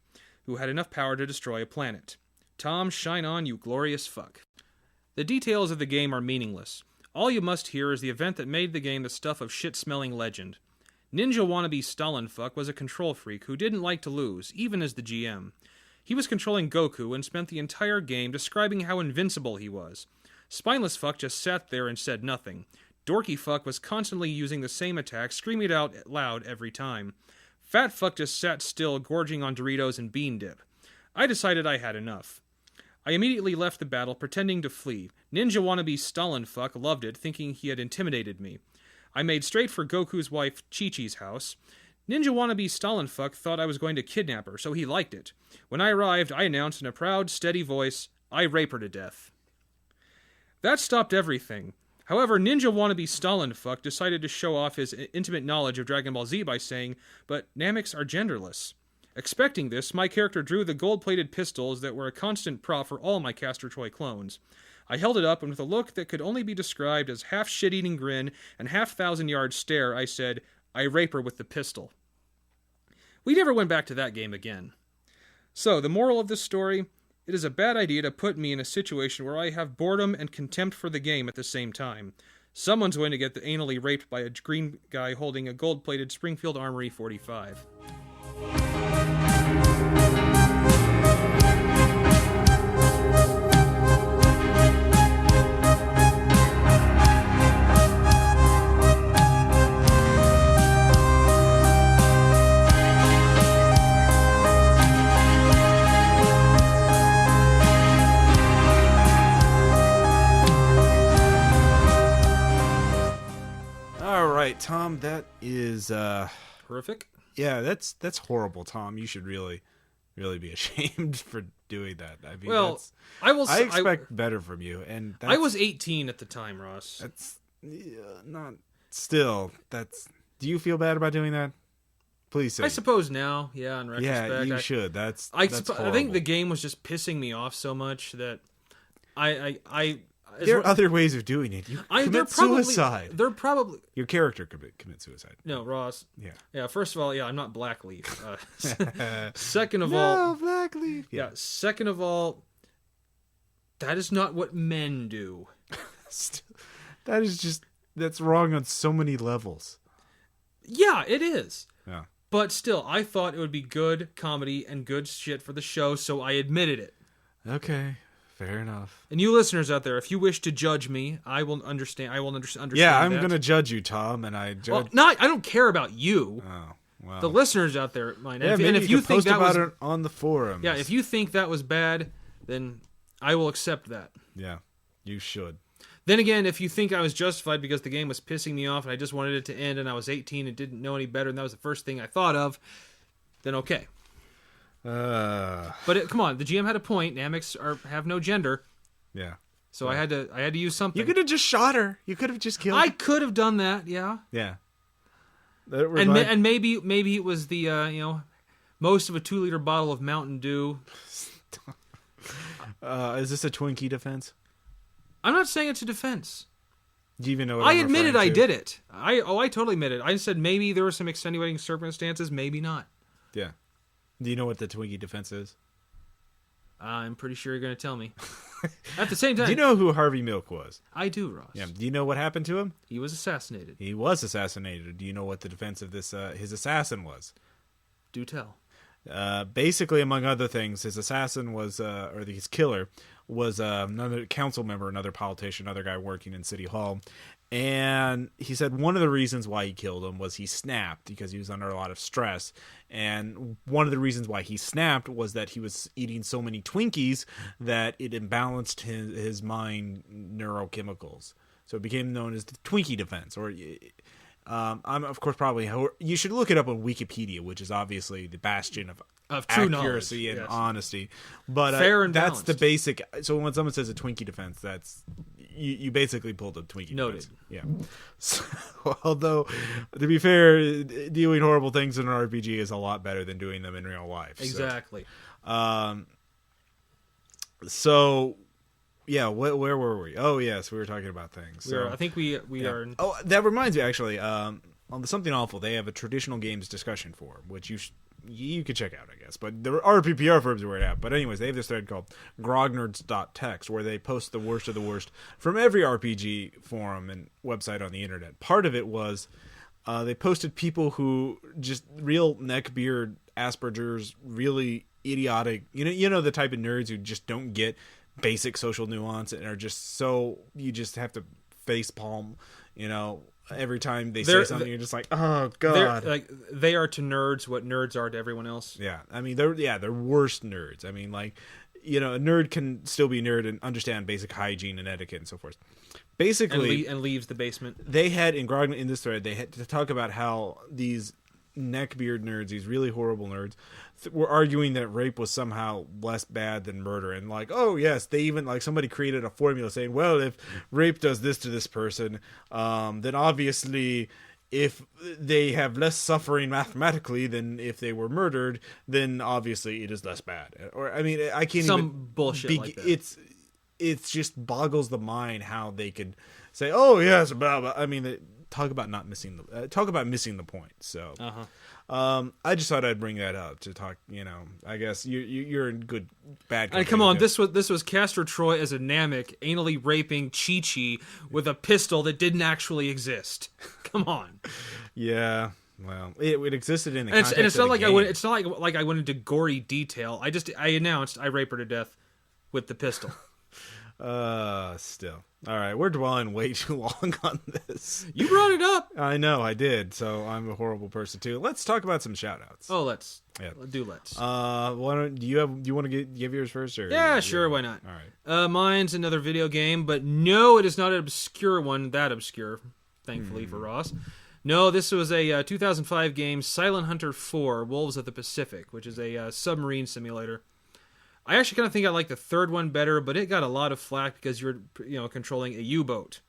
who had enough power to destroy a planet. Tom, shine on, you glorious fuck. The details of the game are meaningless. All you must hear is the event that made the game the stuff of shit-smelling legend. Ninja Wannabe Stalin Fuck was a control freak who didn't like to lose, even as the GM. He was controlling Goku and spent the entire game describing how invincible he was. Spineless fuck just sat there and said nothing. Dorky fuck was constantly using the same attack, screaming it out loud every time. Fat fuck just sat still, gorging on Doritos and bean dip. I decided I had enough. I immediately left the battle, pretending to flee. Ninja wannabe Stalin fuck loved it, thinking he had intimidated me. I made straight for Goku's wife Chi-Chi's house. Ninja wannabe Stalin fuck thought I was going to kidnap her, so he liked it. When I arrived, I announced in a proud, steady voice, I rape her to death. That stopped everything. However, Ninja wannabe Stalin fuck decided to show off his intimate knowledge of Dragon Ball Z by saying, but Namex are genderless. Expecting this, my character drew the gold-plated pistols that were a constant prop for all my Castor Troy clones. I held it up, and with a look that could only be described as half shit-eating grin and half thousand-yard stare, I said, I rape her with the pistol. We never went back to that game again. So, the moral of this story, it is a bad idea to put me in a situation where I have boredom and contempt for the game at the same time. Someone's going to get anally raped by a green guy holding a gold-plated Springfield Armory 45. Tom, that is Horrific? Yeah, that's horrible, Tom. You should really be ashamed for doing that. I mean, well, I expect better from you, and I was 18 at the time, Ross. That's not still. That's. Do you feel bad about doing that? Please say. I suppose now, yeah. In retrospect, yeah, you should. That's. I horrible. think the game was just pissing me off so much that there are other ways of doing it. You commit suicide. They're probably your character commit suicide. No, Ross. Yeah. First of all, I'm not Blackleaf. Second of all, Blackleaf. Yeah. Second of all, that is not what men do. That's wrong on so many levels. Yeah, it is. Yeah. But still, I thought it would be good comedy and good shit for the show, so I admitted it. Okay. Fair enough. And you listeners out there, if you wish to judge me, I will understand. Yeah, I'm going to judge you, Tom, and I judge. Well, I don't care about you. Oh, well. The listeners out there might. Yeah, and if you think post that about was it on the forums. Yeah, if you think that was bad, then I will accept that. Yeah, you should. Then again, if you think I was justified because the game was pissing me off and I just wanted it to end and I was 18 and didn't know any better and that was the first thing I thought of, then okay. But come on, the GM had a point. Namex have no gender. Yeah. So I had to use something. You could have just shot her. You could have just killed her. I could have done that, yeah. Yeah. And maybe it was the most of a 2-liter bottle of Mountain Dew. Is this a Twinkie defense? I'm not saying it's a defense. Do you even know what I admitted I did it. I totally admitted it. I said maybe there were some extenuating circumstances, maybe not. Yeah. Do you know what the Twinkie defense is? I'm pretty sure you're going to tell me. At the same time... Do you know who Harvey Milk was? I do, Ross. Yeah. Do you know what happened to him? He was assassinated. He was assassinated. Do you know what the defense of this his assassin was? Do tell. Basically, among other things, his assassin was, or his killer, was another council member, another politician, another guy working in City Hall. And he said one of the reasons why he killed him was he snapped because he was under a lot of stress. And one of the reasons why he snapped was that he was eating so many Twinkies that it imbalanced his mind neurochemicals. So it became known as the Twinkie defense. Or I'm, of course, probably... You should look it up on Wikipedia, which is obviously the bastion of true accuracy knowledge, and honesty. But fair and that's balanced. the basic... So when someone says a Twinkie defense, that's... You basically pulled a Twinkie Noted. defense. Yeah. So, although, to be fair, doing horrible things in an RPG is a lot better than doing them in real life. Exactly. So yeah, where were we? Oh, yes, we were talking about things. So, I think we are... Oh, that reminds me, actually, on the Something Awful, they have a traditional games discussion forum, which you could check out, I guess. But the RPPR forums are where it at. But anyways, they have this thread called grognerds.text where they post the worst of the worst from every RPG forum and website on the internet. Part of it was they posted people who just real neckbeard Asperger's, really idiotic, you know the type of nerds who just don't get basic social nuance and are just so you just have to face palm, every time they say something. You're just like, oh god. They are to nerds what nerds are to everyone else. Yeah, I mean they're worst nerds. I mean, like, a nerd can still be a nerd and understand basic hygiene and etiquette and so forth. Basically, and leaves the basement. They had in this thread, they had to talk about how these neckbeard nerds, these really horrible nerds, were arguing that rape was somehow less bad than murder, and like, oh yes, they even like somebody created a formula saying, well, if rape does this to this person, then obviously if they have less suffering mathematically than if they were murdered, then obviously it is less bad. Or I mean, I can't some bullshit like that. It's just boggles the mind how they could say, oh yes, blah blah. I mean, talk about missing the point. So I just thought I'd bring that up to talk. I guess you're in good bad company. Come on, this was Castor Troy as a Namek anally raping Chi-Chi with a pistol that didn't actually exist. Come on. Yeah. Well, it existed in the and context it's not of the like game. it's not like I went into gory detail. I announced I rape her to death with the pistol. Still. All right, we're dwelling way too long on this. You brought it up. I know, I did. So I'm a horrible person too. Let's talk about some shout-outs. Oh, let's. Do you want to give yours first, or? Yeah, sure. Why not? All right. Mine's another video game, but no, it is not an obscure one. That obscure, thankfully for Ross. No, this was a 2005 game, Silent Hunter 4: Wolves of the Pacific, which is a submarine simulator. I actually kind of think I like the third one better, but it got a lot of flack because you're, controlling a U-boat,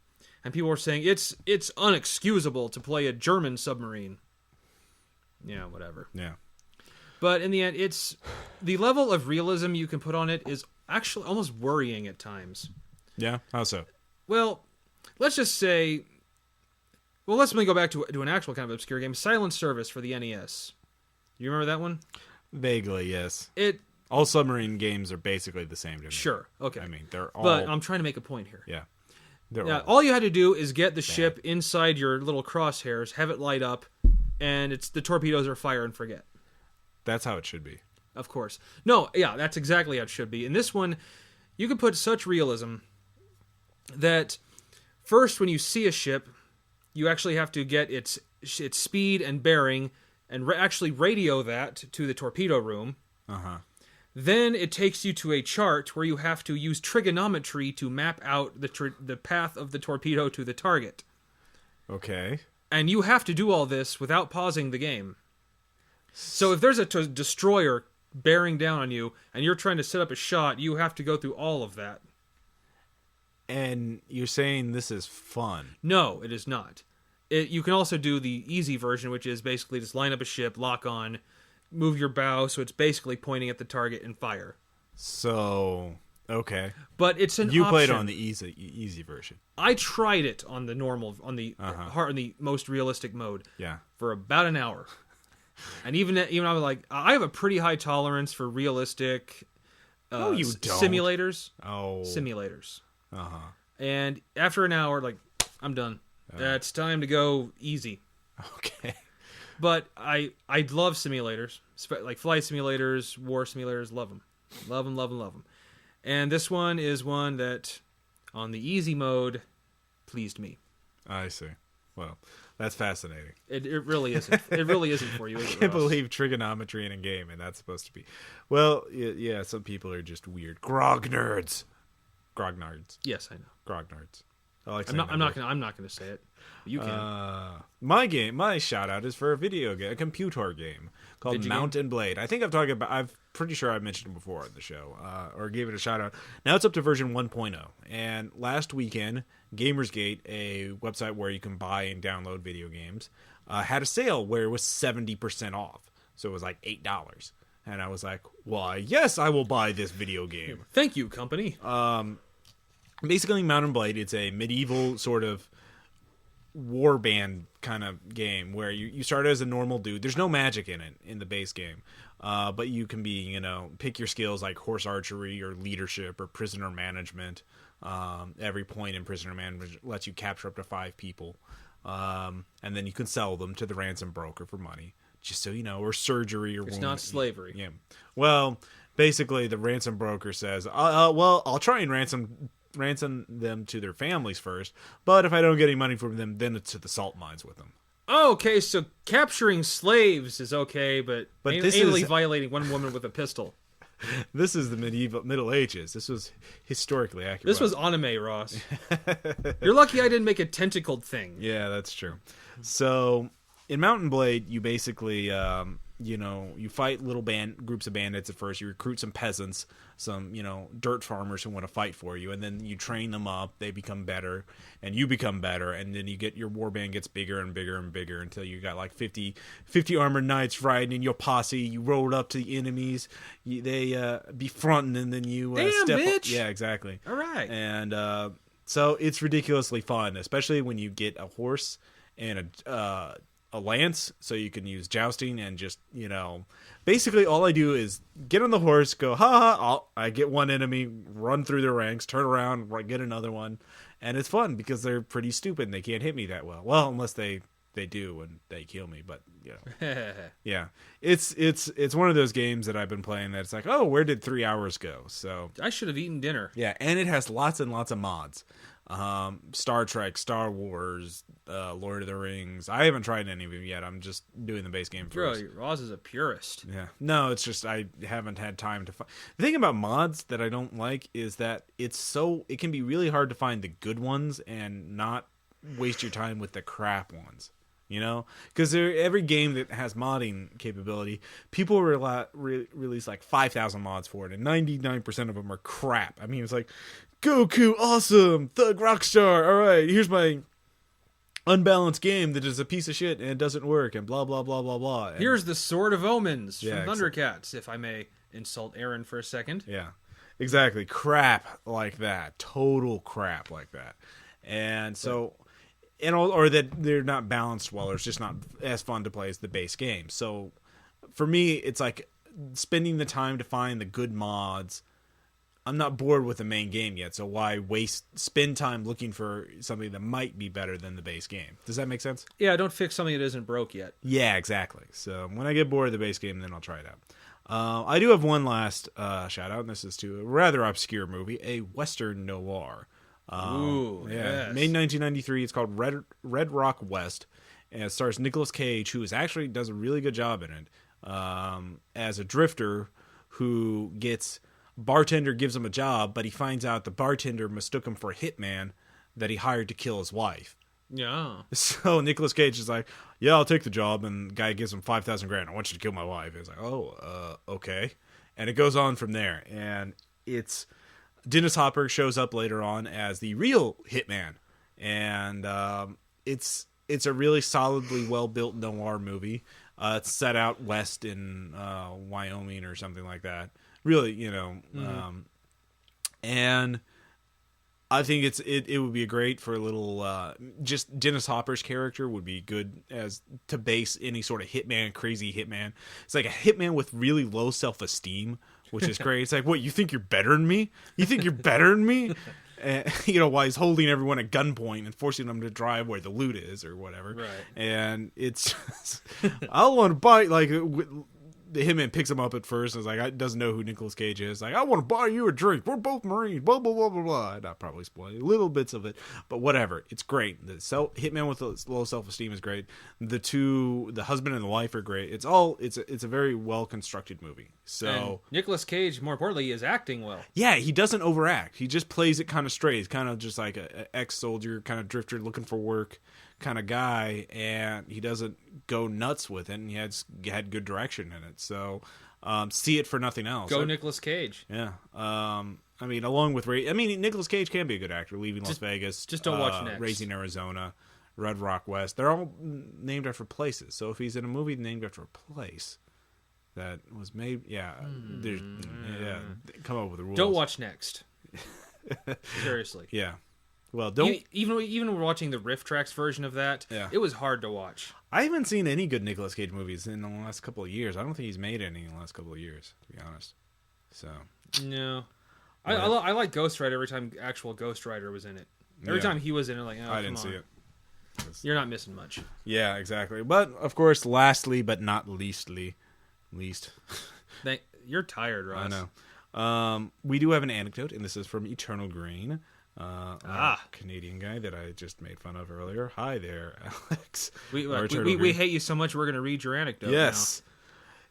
and people were saying it's unexcusable to play a German submarine. Yeah, whatever. Yeah. But in the end, it's the level of realism you can put on it is actually almost worrying at times. Yeah. How so? Well, let's just say. Well, let me go back to an actual kind of obscure game, Silent Service for the NES. You remember that one? Vaguely, yes. All submarine games are basically the same to me. Sure. Okay. I mean, they're all. But I'm trying to make a point here. Yeah. All you had to do is get the ship inside your little crosshairs, have it light up, and the torpedoes are fire and forget. That's how it should be. Of course. No, yeah, that's exactly how it should be. In this one, you can put such realism that first, when you see a ship, you actually have to get its speed and bearing and actually radio that to the torpedo room. Uh-huh. Then it takes you to a chart where you have to use trigonometry to map out the path of the torpedo to the target. Okay. And you have to do all this without pausing the game. So if there's a destroyer bearing down on you and you're trying to set up a shot, you have to go through all of that. And you're saying this is fun? No, it is not. You can also do the easy version, which is basically just line up a ship, lock on, move your bow so it's basically pointing at the target and fire. So, okay. But it's an You option. played on the easy version. I tried it on the normal, on the hard, on the most realistic mode. Yeah. For about an hour. And even I was like, I have a pretty high tolerance for realistic No, you don't. simulators. Oh. Simulators. Uh-huh. And after an hour, like, I'm done. It's time to go easy. Okay. But I love simulators, like flight simulators, war simulators. Love them. Love them, love them, love them. And this one is one that, on the easy mode, pleased me. I see. Well, that's fascinating. It really isn't. It really isn't for you. I can't believe trigonometry in a game, and that's supposed to be. Well, yeah, some people are just weird. Grognards. Yes, I know. Grognards. I'm not gonna say it. You can. My shout out is for a video game, a computer game called Mount and Blade. I think I'm pretty sure I've mentioned it before on the show, or gave it a shout out. Now it's up to version 1.0. And last weekend, Gamersgate, a website where you can buy and download video games, had a sale where it was 70% off. So it was like $8. And I was like, why, yes, I will buy this video game. Thank you, company. Basically, Mount and Blade, it's a medieval sort of warband kind of game where you start as a normal dude. There's no magic in it in the base game, but you can be, pick your skills like horse archery or leadership or prisoner management. Every point in prisoner management lets you capture up to 5 people, and then you can sell them to the ransom broker for money. Just so you know, or surgery or it's not slavery. Yeah. Well, basically the ransom broker says, well, I'll try and ransom them to their families first, but if I don't get any money from them, then it's to the salt mines with them. Oh, okay, so capturing slaves is okay, but this anally is violating one woman with a pistol. This is the Middle Ages. This was historically accurate. This was anime, Ross. You're lucky I didn't make a tentacled thing. Yeah, that's true. So in Mountain Blade, you basically you fight little groups of bandits at first. You recruit some peasants, some dirt farmers who want to fight for you, and then you train them up. They become better, and you become better, and then your warband gets bigger and bigger and bigger until you got like 50 armored knights riding in your posse. You roll up to the enemies. They be fronting, and then you step bitch. up. Yeah, exactly. All right. And so it's ridiculously fun, especially when you get a horse and a lance, so you can use jousting and just basically all I do is get on the horse, go ha ha, I get one enemy, run through their ranks, turn around, get another one, and it's fun because they're pretty stupid and they can't hit me that well unless they do and they kill me, but yeah, it's one of those games that I've been playing that's like, oh, where did 3 hours go? So I should have eaten dinner. Yeah, and it has lots and lots of mods. Star Trek, Star Wars, Lord of the Rings. I haven't tried any of them yet. I'm just doing the base game first. Bro, Ross is a purist. Yeah. No, it's just I haven't had time to find. The thing about mods that I don't like is that it can be really hard to find the good ones and not waste your time with the crap ones. Because every game that has modding capability, people release like 5,000 mods for it, and 99% of them are crap. I mean, it's like, Goku, awesome, Thug Rockstar, all right, here's my unbalanced game that is a piece of shit and it doesn't work, and blah, blah, blah, blah, blah. And here's the Sword of Omens from Thundercats, if I may insult Aaron for a second. Yeah, exactly. Crap like that. Total crap like that. And so... or that they're not balanced well, or it's just not as fun to play as the base game. So for me, it's like spending the time to find the good mods. I'm not bored with the main game yet, so why spend time looking for something that might be better than the base game? Does that make sense? Yeah, don't fix something that isn't broke yet. Yeah, exactly. So when I get bored of the base game, then I'll try it out. I do have one last shout out, and this is to a rather obscure movie, a Western noir. Ooh, yeah, yes. Made 1993. It's called Red Rock West, and it stars Nicolas Cage, who does a really good job in it, as a drifter who bartender gives him a job, but he finds out the bartender mistook him for a hitman that he hired to kill his wife. Yeah. So Nicolas Cage is like, yeah, I'll take the job, and the guy gives him $5,000. I want you to kill my wife. He's like, oh, okay, and it goes on from there, and it's. Dennis Hopper shows up later on as the real hitman, and it's a really solidly well-built noir movie. It's set out west in Wyoming or something like that. Really, and I think it would be great for a little. Just Dennis Hopper's character would be good as to base any sort of crazy hitman. It's like a hitman with really low self-esteem, which is great. It's like, what, you think you're better than me? You think you're better than me? And, while he's holding everyone at gunpoint and forcing them to drive where the loot is or whatever. Right. And it's just, I don't want to buy, like, the hitman picks him up at first and is like, doesn't know who Nicolas Cage is. Like, I want to buy you a drink. We're both Marines. Blah, blah, blah, blah, blah. Not probably spoiling little bits of it, but whatever. It's great. The hitman with low self-esteem is great. The husband and the wife are great. It's a very well-constructed movie. So and Nicolas Cage, more importantly, is acting well. Yeah, he doesn't overact. He just plays it kind of straight. He's kind of just like an ex-soldier, kind of drifter looking for work kind of guy, and he doesn't go nuts with it, and he had good direction in it. So see it for nothing else. Go Nicolas Cage. Yeah. I mean, along with Nicolas Cage can be a good actor. Leaving Las Vegas. Just don't watch next. Raising Arizona, Red Rock West. They're all named after places. So if he's in a movie named after a place that was made, come up with the rules. Don't watch next. Seriously. Yeah. Well, don't even watching the Riff Tracks version of that. Yeah. It was hard to watch. I haven't seen any good Nicolas Cage movies in the last couple of years. I don't think he's made any in the last couple of years, to be honest. So no, I like Ghost Rider every time actual Ghost Rider was in it. Every time he was in it, like, oh, I didn't see it. You're not missing much. Yeah, exactly. But of course, lastly but not least. You're tired, Ross. I know. We do have an anecdote, and this is from Eternal Green. Our Canadian guy that I just made fun of earlier. Hi there, Alex. We hate you so much we're going to read your anecdote Yes. Now.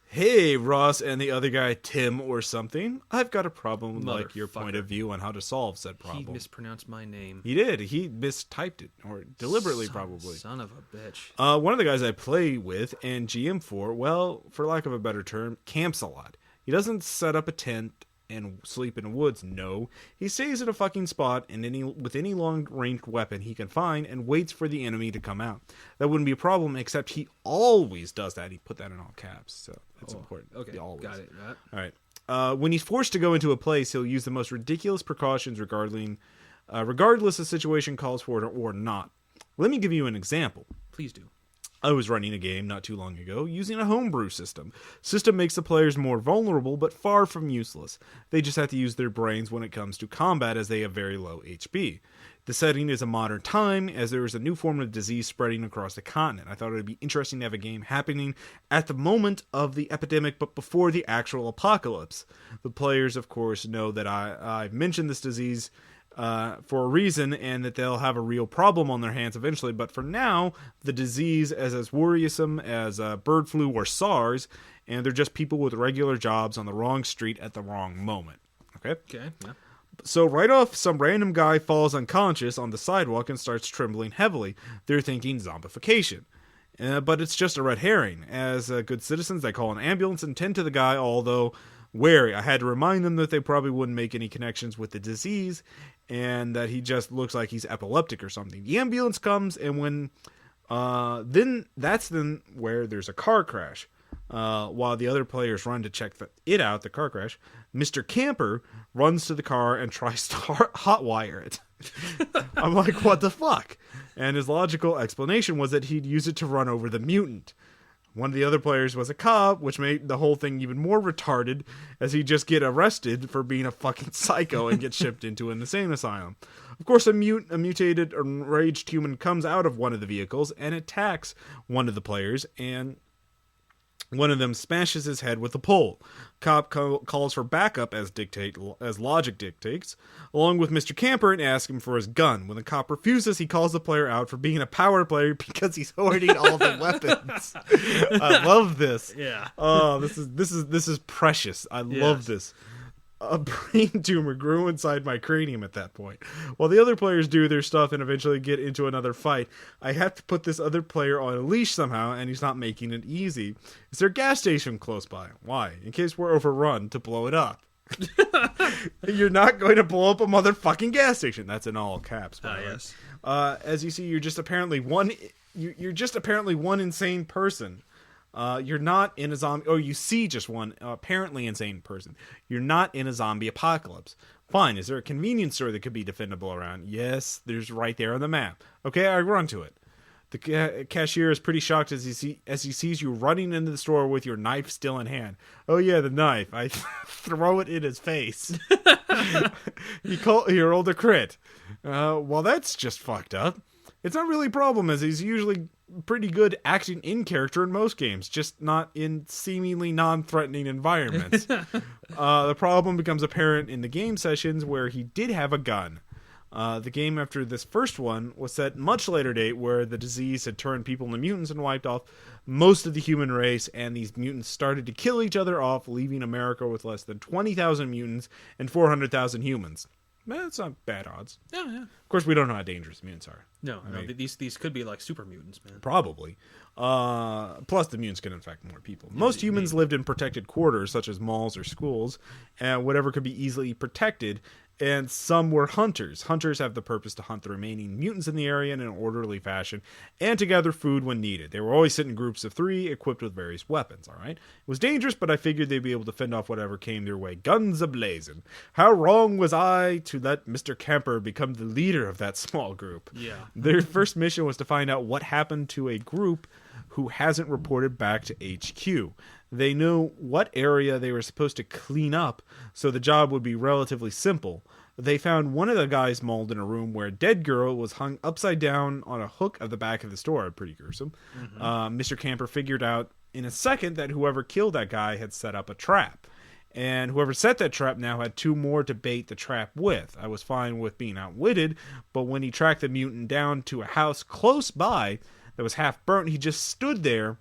Hey, Ross and the other guy, Tim or something. I've got a problem with like your point of view on how to solve said problem. He mispronounced my name. He did. He mistyped it, or deliberately probably. Son of a bitch. One of the guys I play with and GM for, well, for lack of a better term, camps a lot. He doesn't set up a tent and sleep in the woods. No, he stays in a fucking spot and with any long-ranged weapon he can find and waits for the enemy to come out. That wouldn't be a problem, except he always does that. He put that in all caps, so that's important. Okay, always. Got it. All right. When he's forced to go into a place, he'll use the most ridiculous precautions regardless the situation calls for it or not. Let me give you an example. Please do. I was running a game not too long ago using a homebrew system. System makes the players more vulnerable, but far from useless. They just have to use their brains when it comes to combat, as they have very low HP. The setting is a modern time, as there is a new form of disease spreading across the continent. I thought it would be interesting to have a game happening at the moment of the epidemic, but before the actual apocalypse. The players, of course, know that I've mentioned this disease for a reason, and that they'll have a real problem on their hands eventually. But for now, the disease is as worrisome as bird flu or SARS, and they're just people with regular jobs on the wrong street at the wrong moment. Okay, yeah. So right off, some random guy falls unconscious on the sidewalk and starts trembling heavily. They're thinking zombification. But it's just a red herring. As good citizens, they call an ambulance and tend to the guy, although wary. I had to remind them that they probably wouldn't make any connections with the disease, and that he just looks like he's epileptic or something. The ambulance comes, and when that's where there's a car crash. While the other players run to check the car crash, Mr. Camper runs to the car and tries to hotwire it. I'm like, what the fuck? And his logical explanation was that he'd use it to run over the mutant. One of the other players was a cop, which made the whole thing even more retarded, as he'd just get arrested for being a fucking psycho and get shipped into an insane asylum. Of course, a mutated, enraged human comes out of one of the vehicles and attacks one of the players, and one of them smashes his head with a pole. Cop calls for backup as logic dictates, along with Mr. Camper, and asks him for his gun. When the cop refuses, he calls the player out for being a power player because he's hoarding all the weapons. I love this. Yeah. Oh, this is precious. I love this. A brain tumor grew inside my cranium at that point. While the other players do their stuff and eventually get into another fight, I have to put this other player on a leash somehow, and he's not making it easy. Is there a gas station close by? Why? In case we're overrun, to blow it up. You're not going to blow up a motherfucking gas station. That's in all caps. Yes. As you see, you're just apparently one insane person. You're not in a zombie... Oh, you see just one apparently insane person. You're not in a zombie apocalypse. Fine, is there a convenience store that could be defendable around? Yes, there's right there on the map. Okay, I run to it. The cashier is pretty shocked as he sees you running into the store with your knife still in hand. Oh yeah, the knife. I throw it in his face. He rolled a crit. Well, that's just fucked up. It's not really a problem, as he's usually pretty good acting in character in most games, just not in seemingly non-threatening environments. The problem becomes apparent in the game sessions where he did have a gun. The game after this first one was set much later date, where the disease had turned people into mutants and wiped off most of the human race, and these mutants started to kill each other off, leaving America with less than 20,000 mutants and 400,000 humans. That's not bad odds. Yeah. Of course, we don't know how dangerous mutants are. No, these could be like super mutants, man. Probably. Plus, the mutants can infect more people. Most humans lived in protected quarters, such as malls or schools, and whatever could be easily protected. And some were hunters. Hunters have the purpose to hunt the remaining mutants in the area in an orderly fashion and to gather food when needed. They were always sent in groups of 3, equipped with various weapons, alright? It was dangerous, but I figured they'd be able to fend off whatever came their way. Guns a-blazing. How wrong was I to let Mr. Camper become the leader of that small group? Yeah. Their first mission was to find out what happened to a group who hasn't reported back to HQ. They know what area they were supposed to clean up, so the job would be relatively simple. They found one of the guys mauled in a room where a dead girl was hung upside down on a hook at the back of the store. Pretty gruesome. Mm-hmm. Mr. Camper figured out in a second that whoever killed that guy had set up a trap. And whoever set that trap now had 2 more to bait the trap with. I was fine with being outwitted, but when he tracked the mutant down to a house close by that was half burnt, he just stood there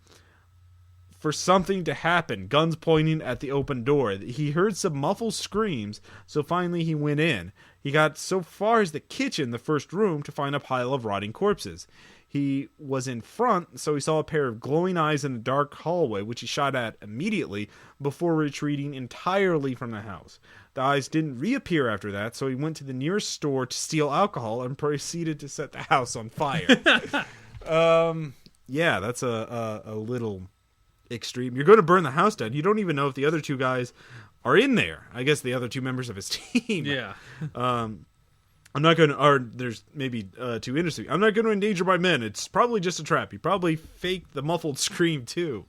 for something to happen, guns pointing at the open door. He heard some muffled screams, so finally he went in. He got so far as the kitchen, the first room, to find a pile of rotting corpses. He was in front, so he saw a pair of glowing eyes in a dark hallway, which he shot at immediately before retreating entirely from the house. The eyes didn't reappear after that, so he went to the nearest store to steal alcohol and proceeded to set the house on fire. Yeah, that's a little extreme. You're going to burn the house down. You don't even know if the other 2 guys are in there. I guess the other 2 members of his team. Yeah. I'm not going to, or there's maybe too interesting. I'm not going to endanger my men. It's probably just a trap. He probably faked the muffled scream too.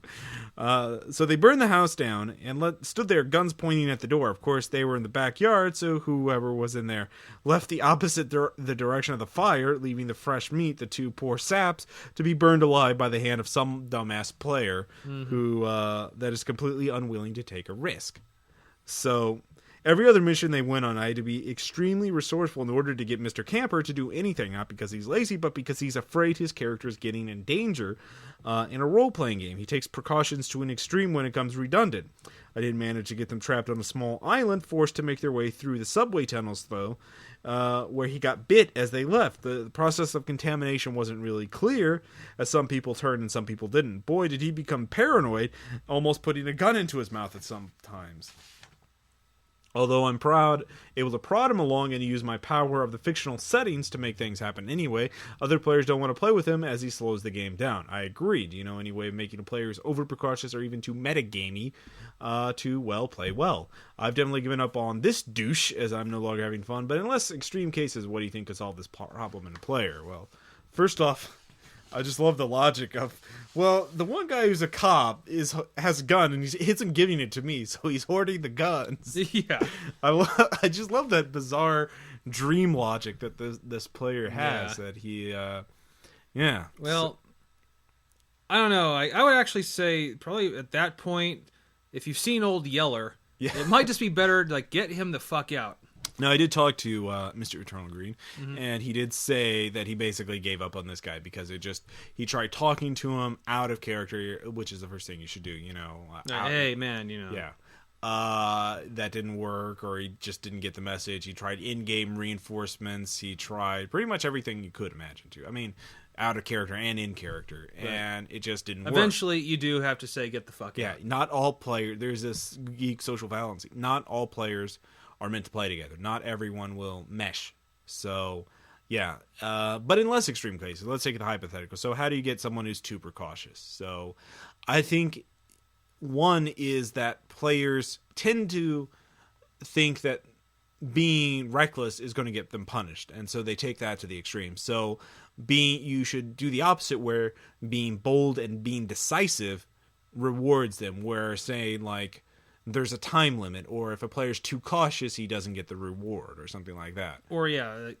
So they burned the house down and stood there, guns pointing at the door. Of course, they were in the backyard, so whoever was in there left the opposite the direction of the fire, leaving the fresh meat, the 2 poor saps, to be burned alive by the hand of some dumbass player who that is completely unwilling to take a risk. So every other mission they went on, I had to be extremely resourceful in order to get Mr. Camper to do anything, not because he's lazy, but because he's afraid his character is getting in danger in a role-playing game. He takes precautions to an extreme when it becomes redundant. I did manage to get them trapped on a small island, forced to make their way through the subway tunnels, though, where he got bit as they left. The process of contamination wasn't really clear, as some people turned and some people didn't. Boy, did he become paranoid, almost putting a gun into his mouth at some times. Although I'm able to prod him along and use my power of the fictional settings to make things happen anyway, other players don't want to play with him as he slows the game down. I agreed. You know, any way of making the players over-precautious or even too metagamey to, well, play well. I've definitely given up on this douche as I'm no longer having fun, but in less extreme cases, what do you think could solve this problem in a player? Well, first off, I just love the logic of, well, the one guy who's a cop has a gun and he isn't giving it to me, so he's hoarding the guns. Yeah, I just love that bizarre dream logic that this player has. Yeah. That he, Well, I don't know. I would actually say probably at that point, if you've seen Old Yeller, it might just be better to like get him the fuck out. Now, I did talk to Mr. Eternal Green, and he did say that he basically gave up on this guy because he tried talking to him out of character, which is the first thing you should do, you know. Hey, man, you know. Yeah. That didn't work, or he just didn't get the message. He tried in-game reinforcements. He tried pretty much everything you could imagine to. I mean, out of character and in character, and it just didn't work. Eventually, you do have to say, get the fuck out. Yeah, not all players, there's this geek social fallacy. Not all players are meant to play together. Not everyone will mesh. So, yeah. But in less extreme cases, let's take it hypothetical. So how do you get someone who's too precautious? So I think one is that players tend to think that being reckless is going to get them punished. And so they take that to the extreme. So you should do the opposite, where being bold and being decisive rewards them, where saying like, there's a time limit, or if a player's too cautious, he doesn't get the reward, or something like that. Or, in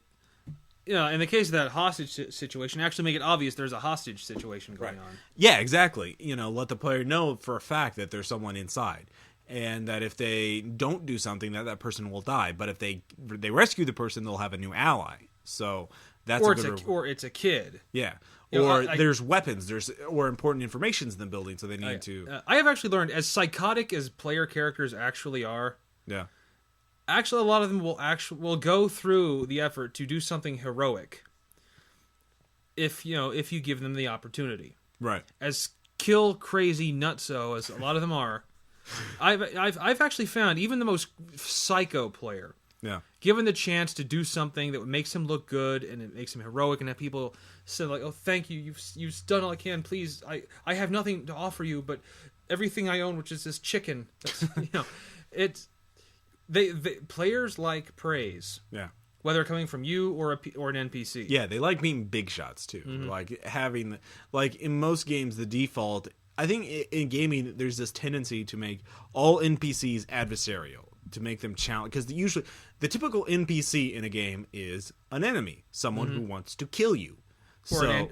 the case of that hostage situation, actually make it obvious there's a hostage situation going on. Yeah, exactly. You know, let the player know for a fact that there's someone inside, and that if they don't do something, that person will die. But if they rescue the person, they'll have a new ally. So that's or it's a kid. Yeah. Or there's weapons, or important information's in the building, so they need to. I have actually learned, as psychotic as player characters actually are, actually a lot of them will go through the effort to do something heroic. If you give them the opportunity, right? As kill crazy nutso as a lot of them are, I've actually found even the most psycho player. Yeah. Given the chance to do something that makes him look good and it makes him heroic, and have people say like, "Oh, thank you, you've done all I can. Please, I have nothing to offer you, but everything I own, which is this chicken." That's, it's they players like praise. Yeah. Whether coming from you or an NPC. Yeah, they like being big shots too. Mm-hmm. Like having, like in most games, the default. I think in gaming, there's this tendency to make all NPCs adversarial, to make them challenge, because usually the typical NPC in a game is an enemy, someone who wants to kill you,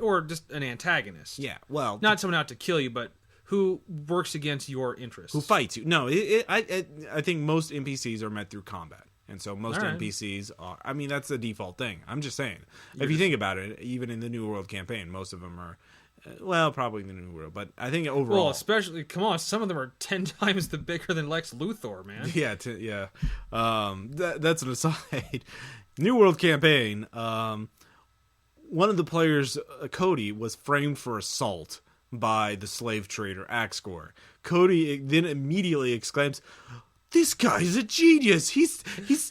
or just an antagonist. Yeah, well, not someone out to kill you, but who works against your interests. Who fights you. No, I think most NPCs are met through combat. And so most NPCs are... I mean, that's the default thing. I'm just saying. If you think about it, even in the New World campaign, most of them are... Well, probably the New World, but I think overall... Well, especially... Come on, some of them are 10 times the bigger than Lex Luthor, man. Yeah, yeah. That's an aside. New World campaign, one of the players, Cody, was framed for assault by the slave trader Axgor. Cody then immediately exclaims, "This guy's a genius. He's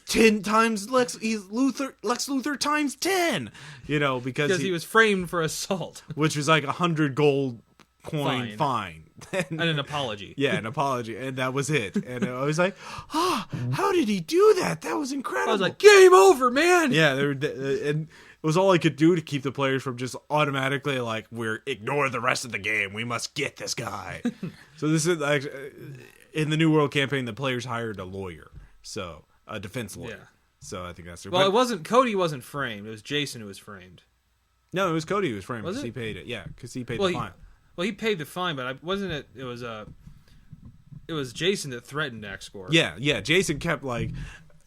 10 times Lex Luthor times 10." You know, because he was framed for assault, which was like 100 gold coin fine. And an apology. Yeah, an apology, and that was it. And I was like, how did he do that? That was incredible. I was like, game over, man. Yeah, and it was all I could do to keep the players from just automatically like, ignore the rest of the game. We must get this guy. So this is like, in the New World campaign, the players hired a lawyer, so a defense lawyer. Yeah. So I think that's well. It wasn't Cody wasn't framed. It was Jason who was framed. No, it was Cody who was framed because he paid it. Yeah, because he paid the fine. Well, he paid the fine, but wasn't it? It was Jason that threatened Axgor. Yeah. Jason kept like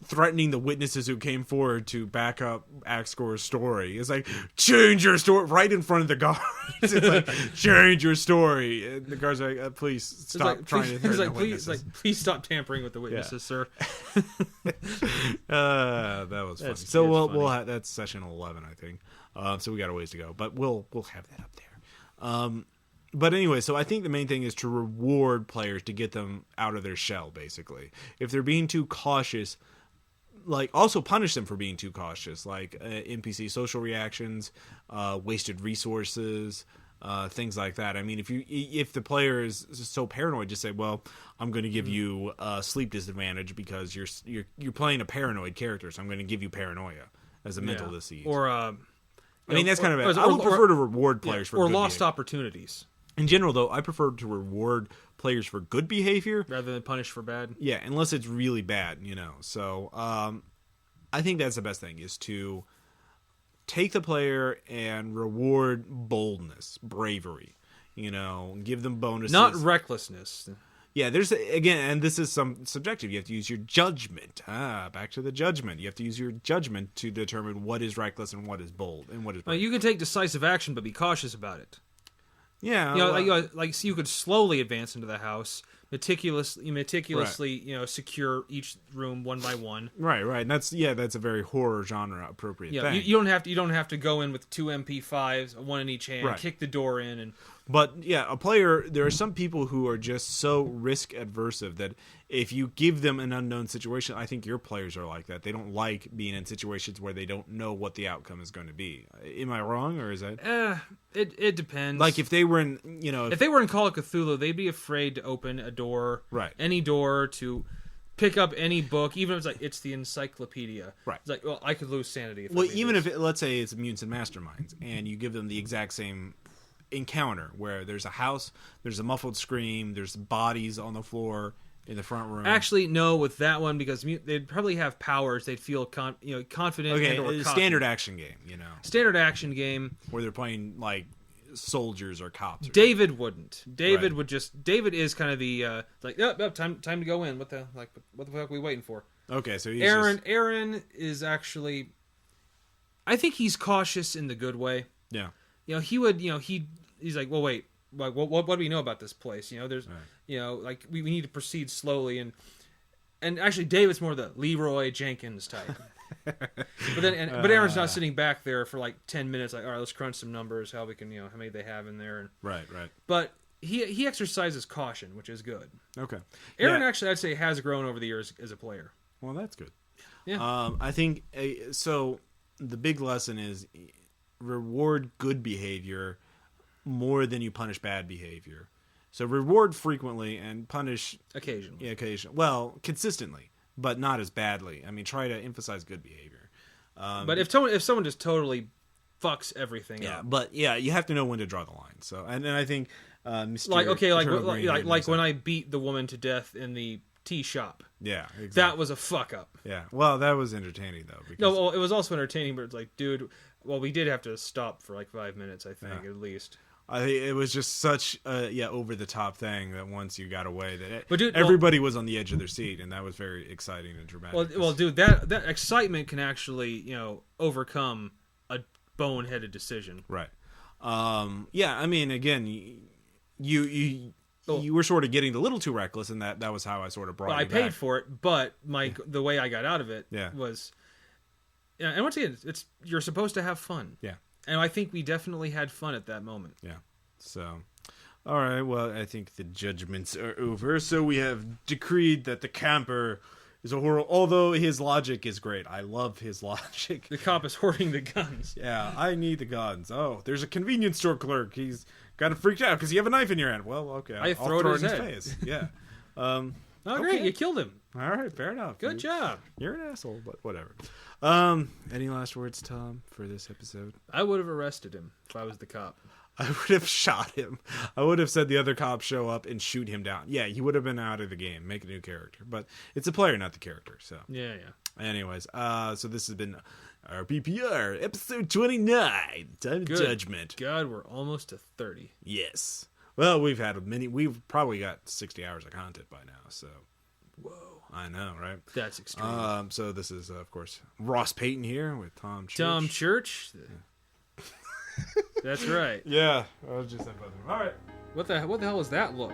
threatening the witnesses who came forward to back up Axgor's story. It's like, change your story right in front of the guards. It's like, change your story. And the guards are like, please stop trying to threaten the witnesses. Please stop tampering with the witnesses, sir. That was funny. So we'll have, that's session 11, I think. So we got a ways to go, but we'll have that up there. But anyway, so I think the main thing is to reward players to get them out of their shell, basically. If they're being too cautious, like, also punish them for being too cautious, like NPC social reactions, wasted resources, things like that. I mean, if the player is so paranoid, just say, well, I'm going to give you sleep disadvantage because you're playing a paranoid character, so I'm going to give you paranoia as a mental disease. Or I mean, that's kind of it. I would prefer to reward players for or good lost behavior. Opportunities. In general, though, I prefer to reward players for good behavior rather than punish for bad. Yeah, unless it's really bad, you know. So I think that's the best thing, is to take the player and reward boldness, bravery, you know, give them bonuses. Not recklessness. Yeah, there's, again, and this is some subjective. You have to use your judgment. Back to the judgment. You have to use your judgment to determine what is reckless and what is bold and what is brave. You can take decisive action, but be cautious about it. Yeah, so you could slowly advance into the house, meticulously, right. You know, secure each room one by one. Right. And that's a very horror genre appropriate thing. You don't have to go in with 2 MP5s, one in each hand, kick the door in, and. But yeah, a player. There are some people who are just so risk aversive that if you give them an unknown situation, I think your players are like that. They don't like being in situations where they don't know what the outcome is going to be. Am I wrong, or is that? It depends. Like if they were in, you know, if they were in Call of Cthulhu, they'd be afraid to open a door, right? Any door, to pick up any book, even if it's like it's the encyclopedia, right? It's like, well, I could lose sanity. Even if let's say it's Mutants and Masterminds, and you give them the exact same encounter where there's a house, there's a muffled scream, there's bodies on the floor in the front room. Actually, no, with that one, because they'd probably have powers. They'd feel confident. Okay, standard action game, you know. Standard action game where they're playing like soldiers or cops. David wouldn't. David would just. David is kind of the time to go in. What the fuck are we waiting for? Okay, so Aaron is actually. I think he's cautious in the good way. Yeah. You know, he would. You know, he's like, well, wait. Like, what do we know about this place? You know, there's, you know, like we need to proceed slowly, and actually, David's more the Leroy Jenkins type. but Aaron's not sitting back there for like 10 minutes, like, all right, let's crunch some numbers, how we can, you know, how many they have in there, and right. But he exercises caution, which is good. Okay, Aaron actually, I'd say, has grown over the years as a player. Well, that's good. Yeah, I think so. The big lesson is reward good behavior more than you punish bad behavior. So reward frequently and punish occasionally. Yeah, occasionally. Well, consistently, but not as badly. I mean, try to emphasize good behavior. But if someone just totally fucks everything up. But you have to know when to draw the line. So, and then I think like when I beat the woman to death in the tea shop. Yeah, exactly. That was a fuck up. Yeah. Well, that was entertaining though. It was also entertaining, but it's like, dude, well, we did have to stop for like 5 minutes, I think, at least. I think it was just such a over the top thing that once you got away, that But dude, everybody was on the edge of their seat, and that was very exciting and dramatic. Well, dude, that excitement can actually overcome a boneheaded decision. Right. Yeah. I mean, again, you were sort of getting a little too reckless, and that was how I sort of brought. Well, you I paid back. for it, but the way I got out of it Yeah. was, and once again, you're supposed to have fun. Yeah. And I think we definitely had fun at that moment. Yeah. So, all right. Well, I think the judgments are over. So we have decreed that the camper is a horror. Although his logic is great, I love his logic. The cop is hoarding the guns. Yeah, I need the guns. Oh, there's a convenience store clerk. He's kind of freaked out because you have a knife in your hand. Well, okay, I'll throw it it at in his head. face. Yeah. Oh, okay. great! You killed him. All right, fair enough. Good job. You're an asshole, but whatever. Any last words, Tom, for this episode? I would have arrested him if I was the cop. I would have shot him. I would have said the other cops show up and shoot him down. Yeah, he would have been out of the game. Make a new character. But it's a player, not the character. So Yeah. anyways, so this has been RPPR, episode 29, Time of Judgment. God, we're almost to 30. Yes. Well, we've probably got 60 hours of content by now, so. Whoa. I know, right? That's extreme. So this is, of course, Ross Payton here with Tom Church. Tom Church? That's right. Yeah, I was just saying about him. All right. What the hell is that look?